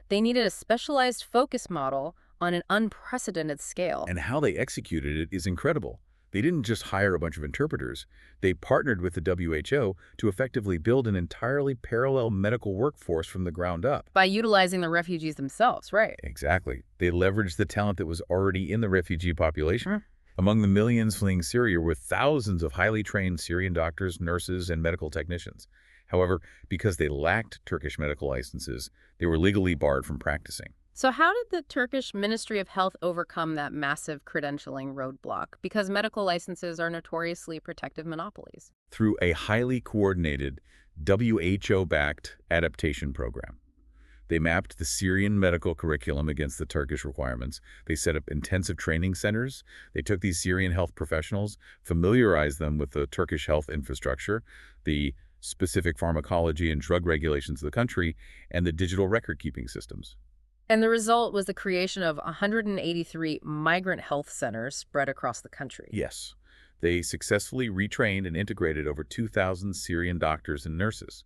They needed a specialized focus model on an unprecedented scale. And how they executed it is incredible. They didn't just hire a bunch of interpreters. They partnered with the WHO to effectively build an entirely parallel medical workforce from the ground up. By utilizing the refugees themselves, right? Exactly. They leveraged the talent that was already in the refugee population. Among the millions fleeing Syria were thousands of highly trained Syrian doctors, nurses, and medical technicians. However, because they lacked Turkish medical licenses, they were legally barred from practicing. So how did the Turkish Ministry of Health overcome that massive credentialing roadblock? Because medical licenses are notoriously protective monopolies. Through a highly coordinated, WHO-backed adaptation program. They mapped the Syrian medical curriculum against the Turkish requirements. They set up intensive training centers. They took these Syrian health professionals, familiarized them with the Turkish health infrastructure, the specific pharmacology and drug regulations of the country, and the digital record-keeping systems. And the result was the creation of 183 migrant health centers spread across the country. Yes. They successfully retrained and integrated over 2,000 Syrian doctors and nurses.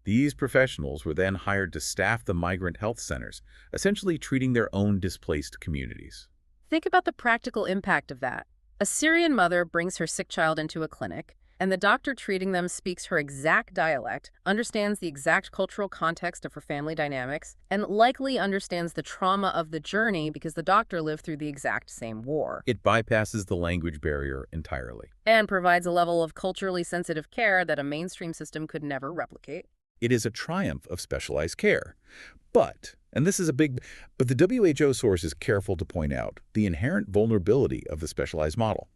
These professionals were then hired to staff the migrant health centers, essentially treating their own displaced communities. Think about the practical impact of that. A Syrian mother brings her sick child into a clinic, and the doctor treating them speaks her exact dialect, understands the exact cultural context of her family dynamics, and likely understands the trauma of the journey because the doctor lived through the exact same war. It bypasses the language barrier entirely. And provides a level of culturally sensitive care that a mainstream system could never replicate. It is a triumph of specialized care. But, and this is a big, but the WHO source is careful to point out the inherent vulnerability of the specialized model,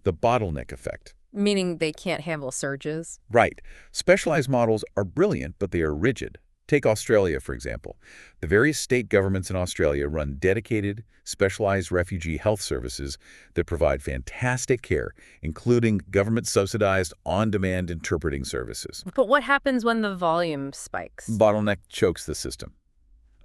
the bottleneck effect. Meaning they can't handle surges? Right. Specialized models are brilliant, but they are rigid. Take Australia, for example. The various state governments in Australia run dedicated, specialized refugee health services that provide fantastic care, including government-subsidized, on-demand interpreting services. But what happens when the volume spikes? Bottleneck chokes the system.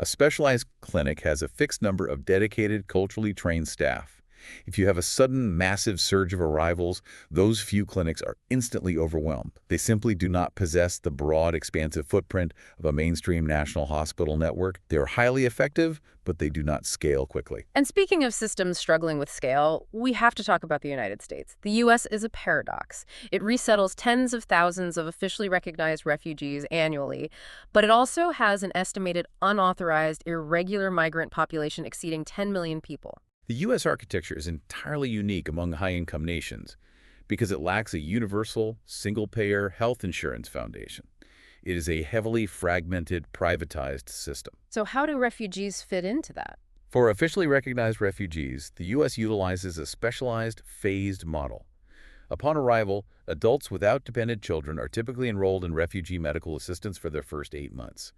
A specialized clinic has a fixed number of dedicated, culturally trained staff. If you have a sudden, massive surge of arrivals, those few clinics are instantly overwhelmed. They simply do not possess the broad, expansive footprint of a mainstream national hospital network. They are highly effective, but they do not scale quickly. And speaking of systems struggling with scale, we have to talk about the United States. The U.S. is a paradox. It resettles tens of thousands of officially recognized refugees annually, but it also has an estimated unauthorized, irregular migrant population exceeding 10 million people. The U.S. architecture is entirely unique among high-income nations because it lacks a universal, single-payer health insurance foundation. It is a heavily fragmented, privatized system. So how do refugees fit into that? For officially recognized refugees, the U.S. utilizes a specialized, phased model. Upon arrival, adults without dependent children are typically enrolled in refugee medical assistance for their first 8 months.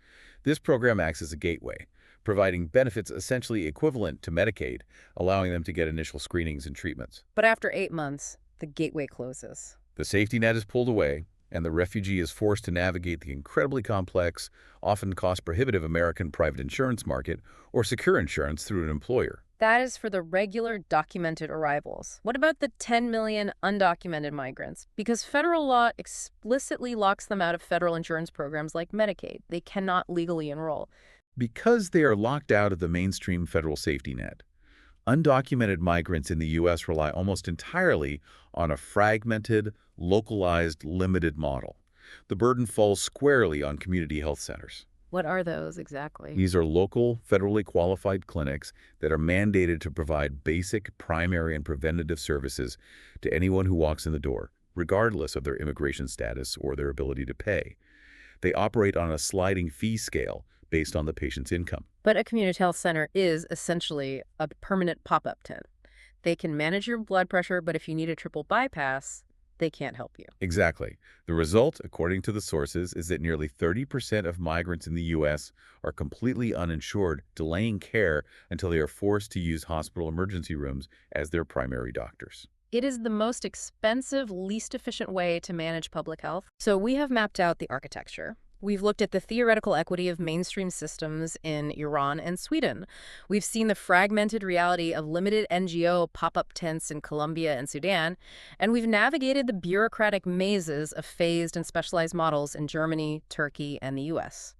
This program acts as a gateway, providing benefits essentially equivalent to Medicaid, allowing them to get initial screenings and treatments. But after 8 months, the gateway closes. The safety net is pulled away, and the refugee is forced to navigate the incredibly complex, often cost-prohibitive American private insurance market or secure insurance through an employer. That is for the regular documented arrivals. What about the 10 million undocumented migrants? Because federal law explicitly locks them out of federal insurance programs like Medicaid. They cannot legally enroll. Because they are locked out of the mainstream federal safety net, undocumented migrants in the U.S. rely almost entirely on a fragmented, localized, limited model. The burden falls squarely on community health centers. What are those exactly? These are local, federally qualified clinics that are mandated to provide basic, primary, and preventative services to anyone who walks in the door, regardless of their immigration status or their ability to pay. They operate on a sliding fee scale based on the patient's income. But a community health center is essentially a permanent pop-up tent. They can manage your blood pressure, but if you need a triple bypass, they can't help you. Exactly. The result, according to the sources, is that nearly 30% of migrants in the U.S. are completely uninsured, delaying care until they are forced to use hospital emergency rooms as their primary doctors. It is the most expensive, least efficient way to manage public health. So we have mapped out the architecture. We've looked at the theoretical equity of mainstream systems in Iran and Sweden. We've seen the fragmented reality of limited NGO pop-up tents in Colombia and Sudan. And we've navigated the bureaucratic mazes of phased and specialized models in Germany, Turkey, and the U.S.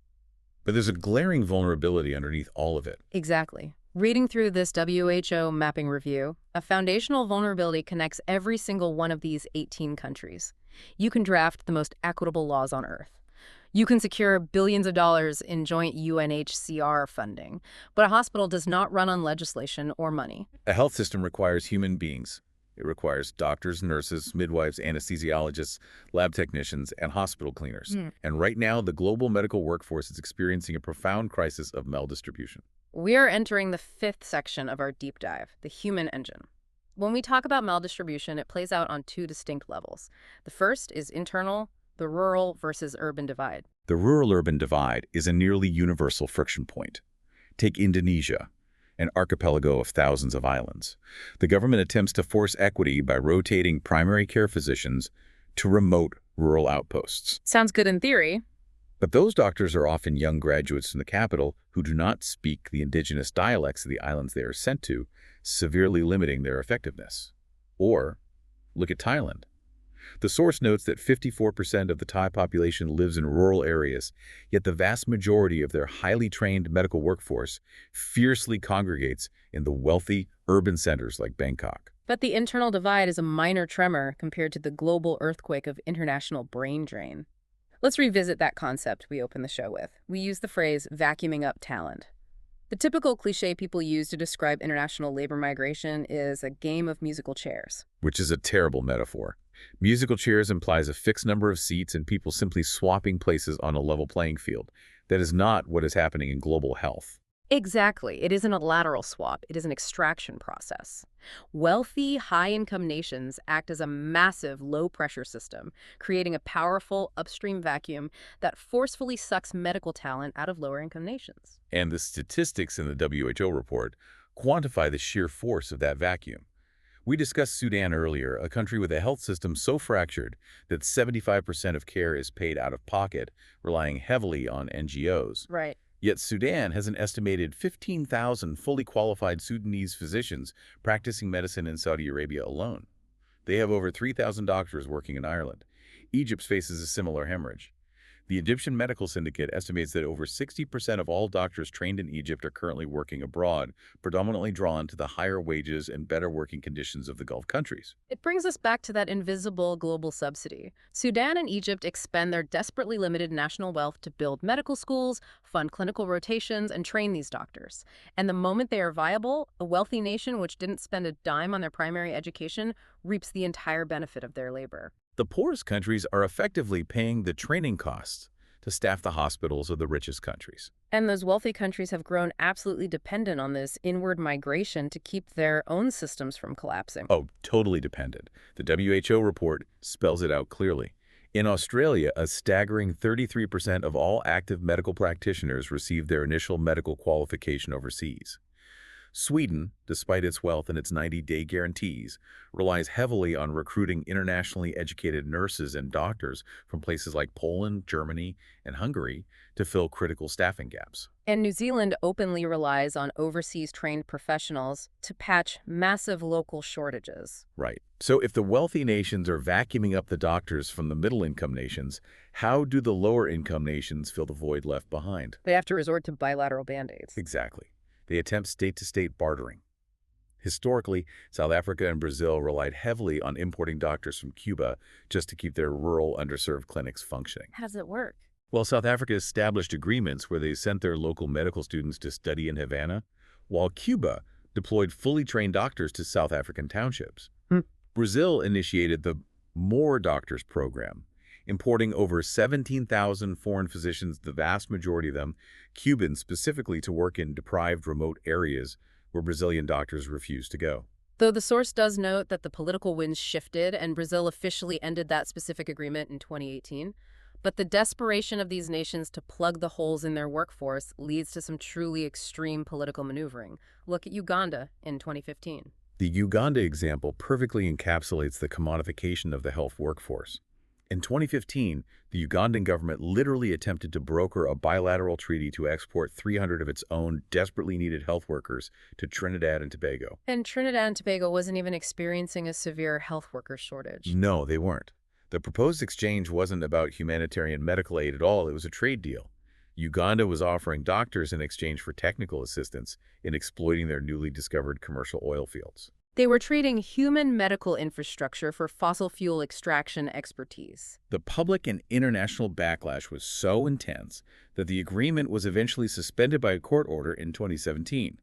But there's a glaring vulnerability underneath all of it. Exactly. Reading through this WHO mapping review, a foundational vulnerability connects every single one of these 18 countries. You can draft the most equitable laws on Earth. You can secure billions of dollars in joint UNHCR funding, but a hospital does not run on legislation or money. A health system requires human beings. It requires doctors, nurses, midwives, anesthesiologists, lab technicians, and hospital cleaners. And right now, the global medical workforce is experiencing a profound crisis of maldistribution. We are entering the fifth section of our deep dive, the human engine. When we talk about maldistribution, it plays out on two distinct levels. The first is internal, the rural versus urban divide. The rural-urban divide is a nearly universal friction point. Take Indonesia, an archipelago of thousands of islands. The government attempts to force equity by rotating primary care physicians to remote rural outposts. Sounds good in theory. But those doctors are often young graduates from the capital who do not speak the indigenous dialects of the islands they are sent to, severely limiting their effectiveness. Or, look at Thailand. The source notes that 54% of the Thai population lives in rural areas, yet the vast majority of their highly trained medical workforce fiercely congregates in the wealthy urban centers like Bangkok. But the internal divide is a minor tremor compared to the global earthquake of international brain drain. Let's revisit that concept we opened the show with. We use the phrase vacuuming up talent. The typical cliche people use to describe international labor migration is a game of musical chairs. Which is a terrible metaphor. Musical chairs implies a fixed number of seats and people simply swapping places on a level playing field. That is not what is happening in global health. Exactly. It isn't a lateral swap. It is an extraction process. Wealthy, high-income nations act as a massive low-pressure system, creating a powerful upstream vacuum that forcefully sucks medical talent out of lower-income nations. And the statistics in the WHO report quantify the sheer force of that vacuum. We discussed Sudan earlier, a country with a health system so fractured that 75% of care is paid out of pocket, relying heavily on NGOs. Right. Yet Sudan has an estimated 15,000 fully qualified Sudanese physicians practicing medicine in Saudi Arabia alone. They have over 3,000 doctors working in Ireland. Egypt faces a similar hemorrhage. The Egyptian Medical Syndicate estimates that over 60% of all doctors trained in Egypt are currently working abroad, predominantly drawn to the higher wages and better working conditions of the Gulf countries. It brings us back to that invisible global subsidy. Sudan and Egypt expend their desperately limited national wealth to build medical schools, fund clinical rotations, and train these doctors. And the moment they are viable, a wealthy nation which didn't spend a dime on their primary education reaps the entire benefit of their labor. The poorest countries are effectively paying the training costs to staff the hospitals of the richest countries. And those wealthy countries have grown absolutely dependent on this inward migration to keep their own systems from collapsing. Oh, totally dependent. The WHO report spells it out clearly. In Australia, a staggering 33% of all active medical practitioners receive their initial medical qualification overseas. Sweden, despite its wealth and its 90-day guarantees, relies heavily on recruiting internationally educated nurses and doctors from places like Poland, Germany, and Hungary to fill critical staffing gaps. And New Zealand openly relies on overseas trained professionals to patch massive local shortages. Right. So if the wealthy nations are vacuuming up the doctors from the middle-income nations, how do the lower-income nations fill the void left behind? They have to resort to bilateral band-aids. Exactly. They attempt state-to-state bartering. Historically, South Africa and Brazil relied heavily on importing doctors from Cuba just to keep their rural, underserved clinics functioning. How does it work? Well, South Africa established agreements where they sent their local medical students to study in Havana, while Cuba deployed fully trained doctors to South African townships. Brazil initiated the More Doctors program, importing over 17,000 foreign physicians, the vast majority of them Cubans, specifically to work in deprived remote areas where Brazilian doctors refused to go. Though the source does note that the political winds shifted and Brazil officially ended that specific agreement in 2018, but the desperation of these nations to plug the holes in their workforce leads to some truly extreme political maneuvering. Look at Uganda in 2015. The Uganda example perfectly encapsulates the commodification of the health workforce. In 2015, the Ugandan government literally attempted to broker a bilateral treaty to export 300 of its own desperately needed health workers to Trinidad and Tobago. And Trinidad and Tobago wasn't even experiencing a severe health worker shortage. No, they weren't. The proposed exchange wasn't about humanitarian medical aid at all. It was a trade deal. Uganda was offering doctors in exchange for technical assistance in exploiting their newly discovered commercial oil fields. They were trading human medical infrastructure for fossil fuel extraction expertise. The public and international backlash was so intense that the agreement was eventually suspended by a court order in 2017.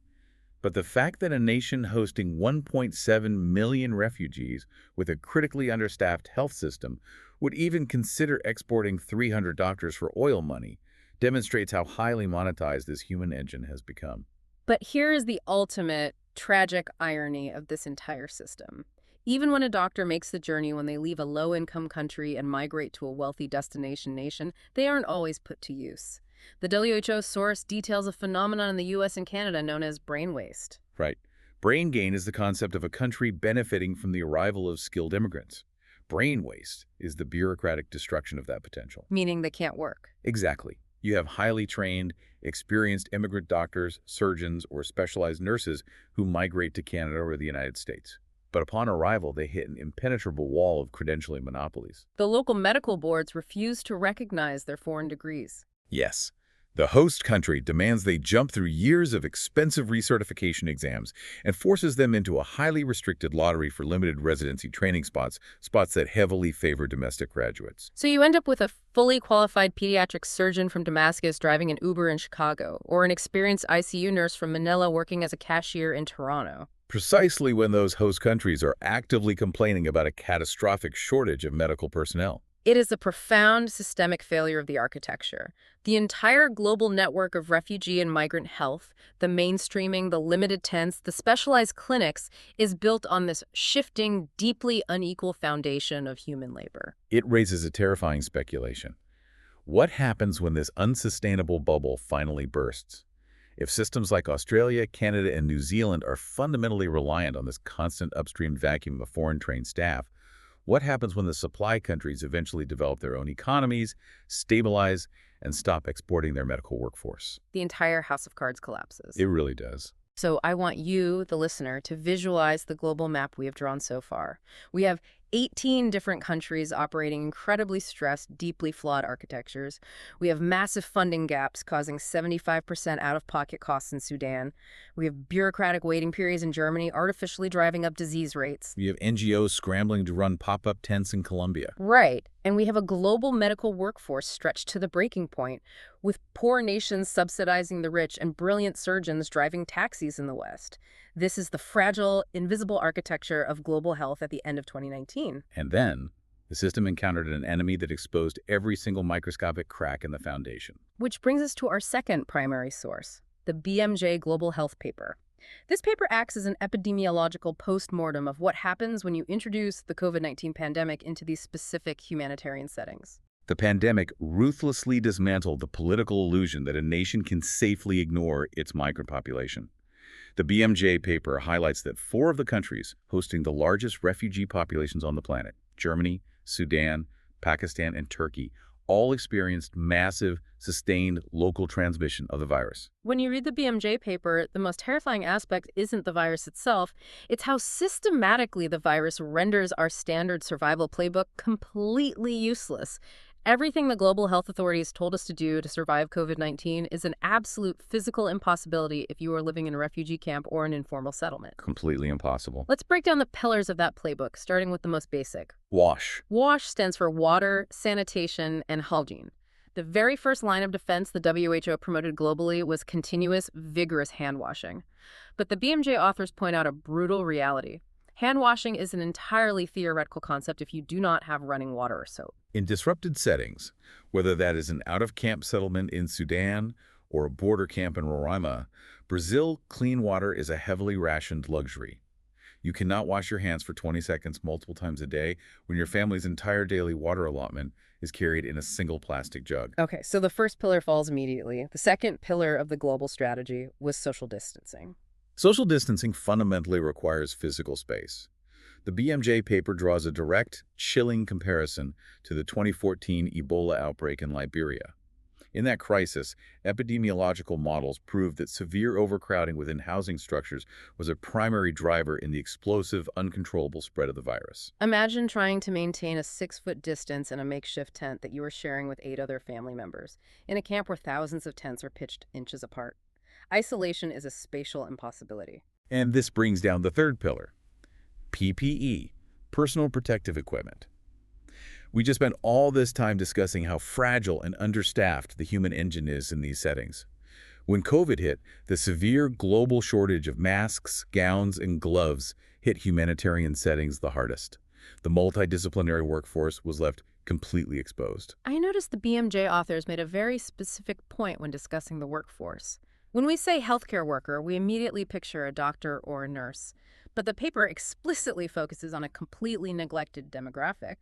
But the fact that a nation hosting 1.7 million refugees with a critically understaffed health system would even consider exporting 300 doctors for oil money demonstrates how highly monetized this human engine has become. But here is the ultimate tragic irony of this entire system. Even when a doctor makes the journey when they leave a low-income country and migrate to a wealthy destination nation, they aren't always put to use. The WHO source details a phenomenon in the US and Canada known as brain waste. Right. Brain gain is the concept of a country benefiting from the arrival of skilled immigrants. Brain waste is the bureaucratic destruction of that potential. Meaning they can't work. Exactly. You have highly trained, experienced immigrant doctors, surgeons, or specialized nurses who migrate to Canada or the United States. But upon arrival, they hit an impenetrable wall of credentialing monopolies. The local medical boards refuse to recognize their foreign degrees. Yes, the host country demands they jump through years of expensive recertification exams and forces them into a highly restricted lottery for limited residency training spots that heavily favor domestic graduates. So you end up with a fully qualified pediatric surgeon from Damascus driving an Uber in Chicago, or an experienced ICU nurse from Manila working as a cashier in Toronto. precisely when those host countries are actively complaining about a catastrophic shortage of medical personnel. It is a profound systemic failure of the architecture. The entire global network of refugee and migrant health, the mainstreaming, the limited tents, the specialized clinics, is built on this shifting, deeply unequal foundation of human labor. It raises a terrifying speculation. What happens when this unsustainable bubble finally bursts? If systems like Australia, Canada, and New Zealand are fundamentally reliant on this constant upstream vacuum of foreign-trained staff, what happens when the supply countries eventually develop their own economies, stabilize, and stop exporting their medical workforce? The entire house of cards collapses. It really does. So I want you, the listener, to visualize the global map we have drawn so far. We have 18 different countries operating incredibly stressed, deeply flawed architectures. We have massive funding gaps causing 75% out-of-pocket costs in Sudan. We have bureaucratic waiting periods in Germany, artificially driving up disease rates. We have NGOs scrambling to run pop-up tents in Colombia. Right. And we have a global medical workforce stretched to the breaking point, with poor nations subsidizing the rich and brilliant surgeons driving taxis in the West. This is the fragile, invisible architecture of global health at the end of 2019. And then, the system encountered an enemy that exposed every single microscopic crack in the foundation. Which brings us to our second primary source, the BMJ Global Health paper. This paper acts as an epidemiological post-mortem of what happens when you introduce the COVID-19 pandemic into these specific humanitarian settings. The pandemic ruthlessly dismantled the political illusion that a nation can safely ignore its migrant population. The BMJ paper highlights that 4 of the countries hosting the largest refugee populations on the planet, Germany, Sudan, Pakistan, and Turkey, all experienced massive, sustained local transmission of the virus. When you read the BMJ paper, the most terrifying aspect isn't the virus itself, it's how systematically the virus renders our standard survival playbook completely useless. Everything the global health authorities told us to do to survive COVID-19 is an absolute physical impossibility if you are living in a refugee camp or an informal settlement. Completely impossible. Let's break down the pillars of that playbook, starting with the most basic. WASH. WASH stands for water, sanitation, and hygiene. The very first line of defense the WHO promoted globally was continuous, vigorous hand washing. But the BMJ authors point out a brutal reality. Hand washing is an entirely theoretical concept if you do not have running water or soap. In disrupted settings, whether that is an out-of-camp settlement in Sudan or a border camp in Roraima, Brazil, clean water is a heavily rationed luxury. You cannot wash your hands for 20 seconds multiple times a day when your family's entire daily water allotment is carried in a single plastic jug. Okay, so the first pillar falls immediately. The second pillar of the global strategy was social distancing. Social distancing fundamentally requires physical space. The BMJ paper draws a direct, chilling comparison to the 2014 Ebola outbreak in Liberia. In that crisis, epidemiological models proved that severe overcrowding within housing structures was a primary driver in the explosive, uncontrollable spread of the virus. Imagine trying to maintain a 6-foot distance in a makeshift tent that you are sharing with 8 other family members, in a camp where thousands of tents are pitched inches apart. Isolation is a spatial impossibility. And this brings down the third pillar, PPE, personal protective equipment. We just spent all this time discussing how fragile and understaffed the human engine is in these settings. When COVID hit, the severe global shortage of masks, gowns, and gloves hit humanitarian settings the hardest. The multidisciplinary workforce was left completely exposed. I noticed the BMJ authors made a very specific point when discussing the workforce. When we say healthcare worker, we immediately picture a doctor or a nurse. But the paper explicitly focuses on a completely neglected demographic,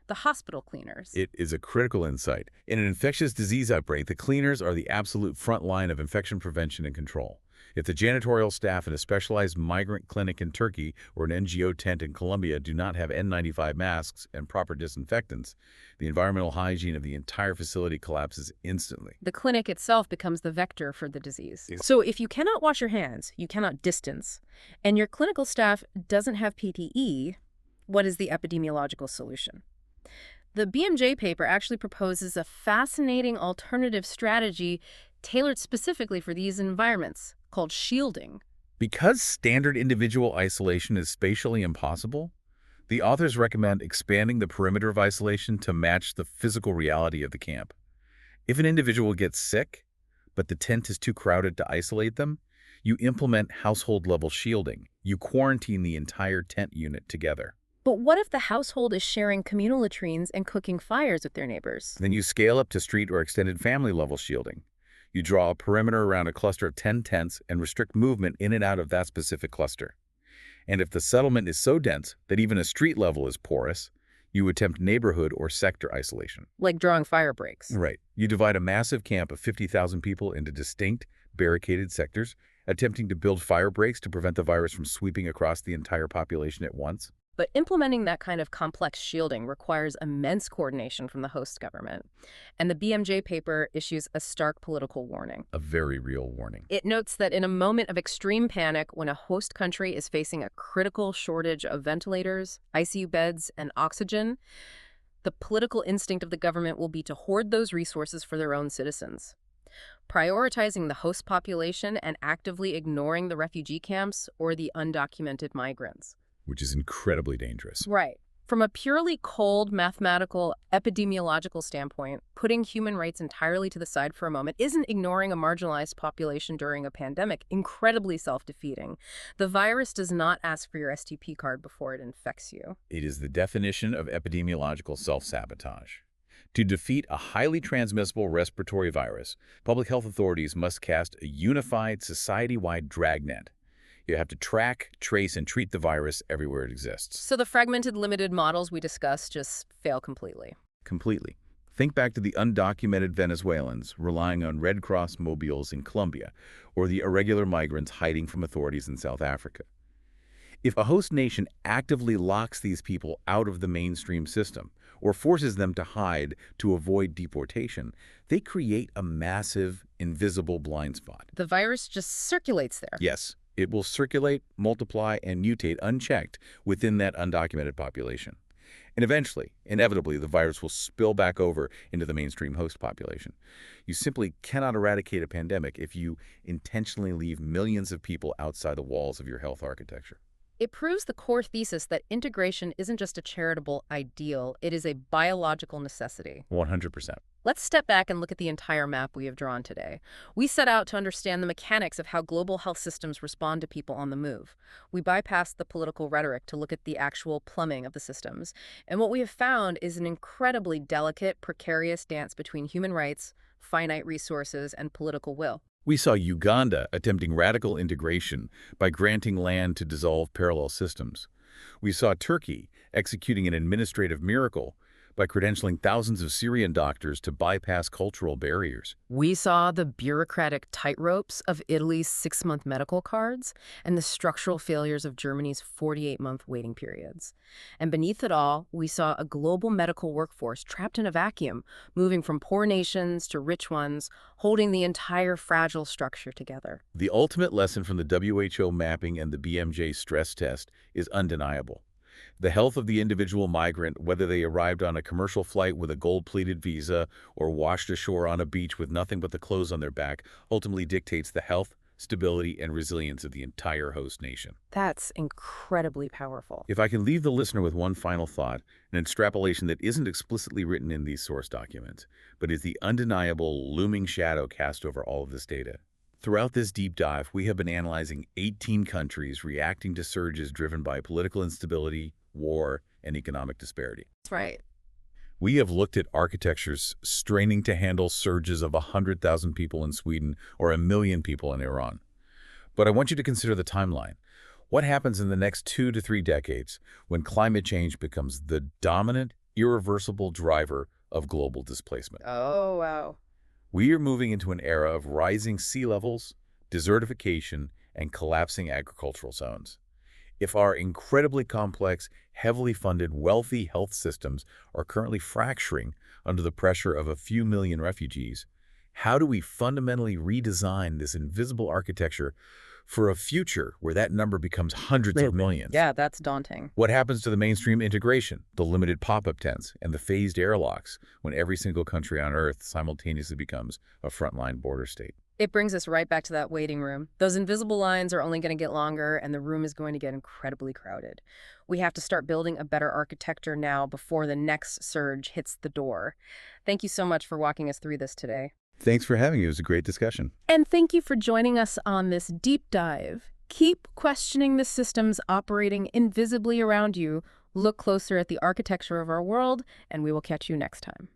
the hospital cleaners. It is a critical insight. In an infectious disease outbreak, the cleaners are the absolute front line of infection prevention and control. If the janitorial staff in a specialized migrant clinic in Turkey or an NGO tent in Colombia do not have N95 masks and proper disinfectants, the environmental hygiene of the entire facility collapses instantly. The clinic itself becomes the vector for the disease. So if you cannot wash your hands, you cannot distance, and your clinical staff doesn't have PPE, what is the epidemiological solution? The BMJ paper actually proposes a fascinating alternative strategy tailored specifically for these environments, called shielding. Because standard individual isolation is spatially impossible, the authors recommend expanding the perimeter of isolation to match the physical reality of the camp. If an individual gets sick, but the tent is too crowded to isolate them, You implement household-level shielding. You quarantine the entire tent unit together. But what if the household is sharing communal latrines and cooking fires with their neighbors? Then you scale up to street or extended family-level shielding. You draw a perimeter around a cluster of 10 tents and restrict movement in and out of that specific cluster. And if the settlement is so dense that even a street level is porous, you attempt neighborhood or sector isolation. Like drawing fire breaks. Right. You divide a massive camp of 50,000 people into distinct, barricaded sectors, attempting to build fire breaks to prevent the virus from sweeping across the entire population at once. But implementing that kind of complex shielding requires immense coordination from the host government. And the BMJ paper issues a stark political warning. A very real warning. It notes that in a moment of extreme panic, when a host country is facing a critical shortage of ventilators, ICU beds, and oxygen, the political instinct of the government will be to hoard those resources for their own citizens. Prioritizing the host population and actively ignoring the refugee camps or the undocumented migrants. Which is incredibly dangerous. Right. From a purely cold, mathematical, epidemiological standpoint, putting human rights entirely to the side for a moment isn't ignoring a marginalized population during a pandemic incredibly self-defeating. The virus does not ask for your STP card before it infects you. It is the definition of epidemiological self-sabotage. To defeat a highly transmissible respiratory virus, public health authorities must cast a unified, society-wide dragnet. You have to track, trace, and treat the virus everywhere it exists. So the fragmented, limited models we discussed just fail completely. Completely. Think back to the undocumented Venezuelans relying on Red Cross mobiles in Colombia, or the irregular migrants hiding from authorities in South Africa. If a host nation actively locks these people out of the mainstream system, or forces them to hide to avoid deportation, they create a massive, invisible blind spot. The virus just circulates there. Yes. It will circulate, multiply, and mutate unchecked within that undocumented population. And eventually, inevitably, the virus will spill back over into the mainstream host population. You simply cannot eradicate a pandemic if you intentionally leave millions of people outside the walls of your health architecture. It proves the core thesis that integration isn't just a charitable ideal, it is a biological necessity. 100%. Let's step back and look at the entire map we have drawn today. We set out to understand the mechanics of how global health systems respond to people on the move. We bypassed the political rhetoric to look at the actual plumbing of the systems. And what we have found is an incredibly delicate, precarious dance between human rights, finite resources, and political will. We saw Uganda attempting radical integration by granting land to dissolve parallel systems. We saw Turkey executing an administrative miracle by credentialing thousands of Syrian doctors to bypass cultural barriers. We saw the bureaucratic tightropes of Italy's 6-month medical cards and the structural failures of Germany's 48-month waiting periods. And beneath it all, we saw a global medical workforce trapped in a vacuum, moving from poor nations to rich ones, holding the entire fragile structure together. The ultimate lesson from the WHO mapping and the BMJ stress test is undeniable. The health of the individual migrant, whether they arrived on a commercial flight with a gold-plated visa or washed ashore on a beach with nothing but the clothes on their back, ultimately dictates the health, stability, and resilience of the entire host nation. That's incredibly powerful. If I can leave the listener with one final thought, an extrapolation that isn't explicitly written in these source documents, but is the undeniable looming shadow cast over all of this data. Throughout this deep dive, we have been analyzing 18 countries reacting to surges driven by political instability, war, and economic disparity. That's right. We have looked at architectures straining to handle surges of 100,000 people in Sweden or 1 million people in Iran. But I want you to consider the timeline. What happens in the next 2 to 3 decades when climate change becomes the dominant, irreversible driver of global displacement? Oh, wow. We are moving into an era of rising sea levels, desertification, and collapsing agricultural zones. If our incredibly complex, heavily funded, wealthy health systems are currently fracturing under the pressure of a few million refugees, how do we fundamentally redesign this invisible architecture for a future where that number becomes hundreds of millions? Yeah, that's daunting. What happens to the mainstream integration, the limited pop-up tents, and the phased airlocks when every single country on Earth simultaneously becomes a frontline border state? It brings us right back to that waiting room. Those invisible lines are only going to get longer, and the room is going to get incredibly crowded. We have to start building a better architecture now before the next surge hits the door. Thank you so much for walking us through this today. Thanks for having me. It was a great discussion. And thank you for joining us on this deep dive. Keep questioning the systems operating invisibly around you. Look closer at the architecture of our world, and we will catch you next time.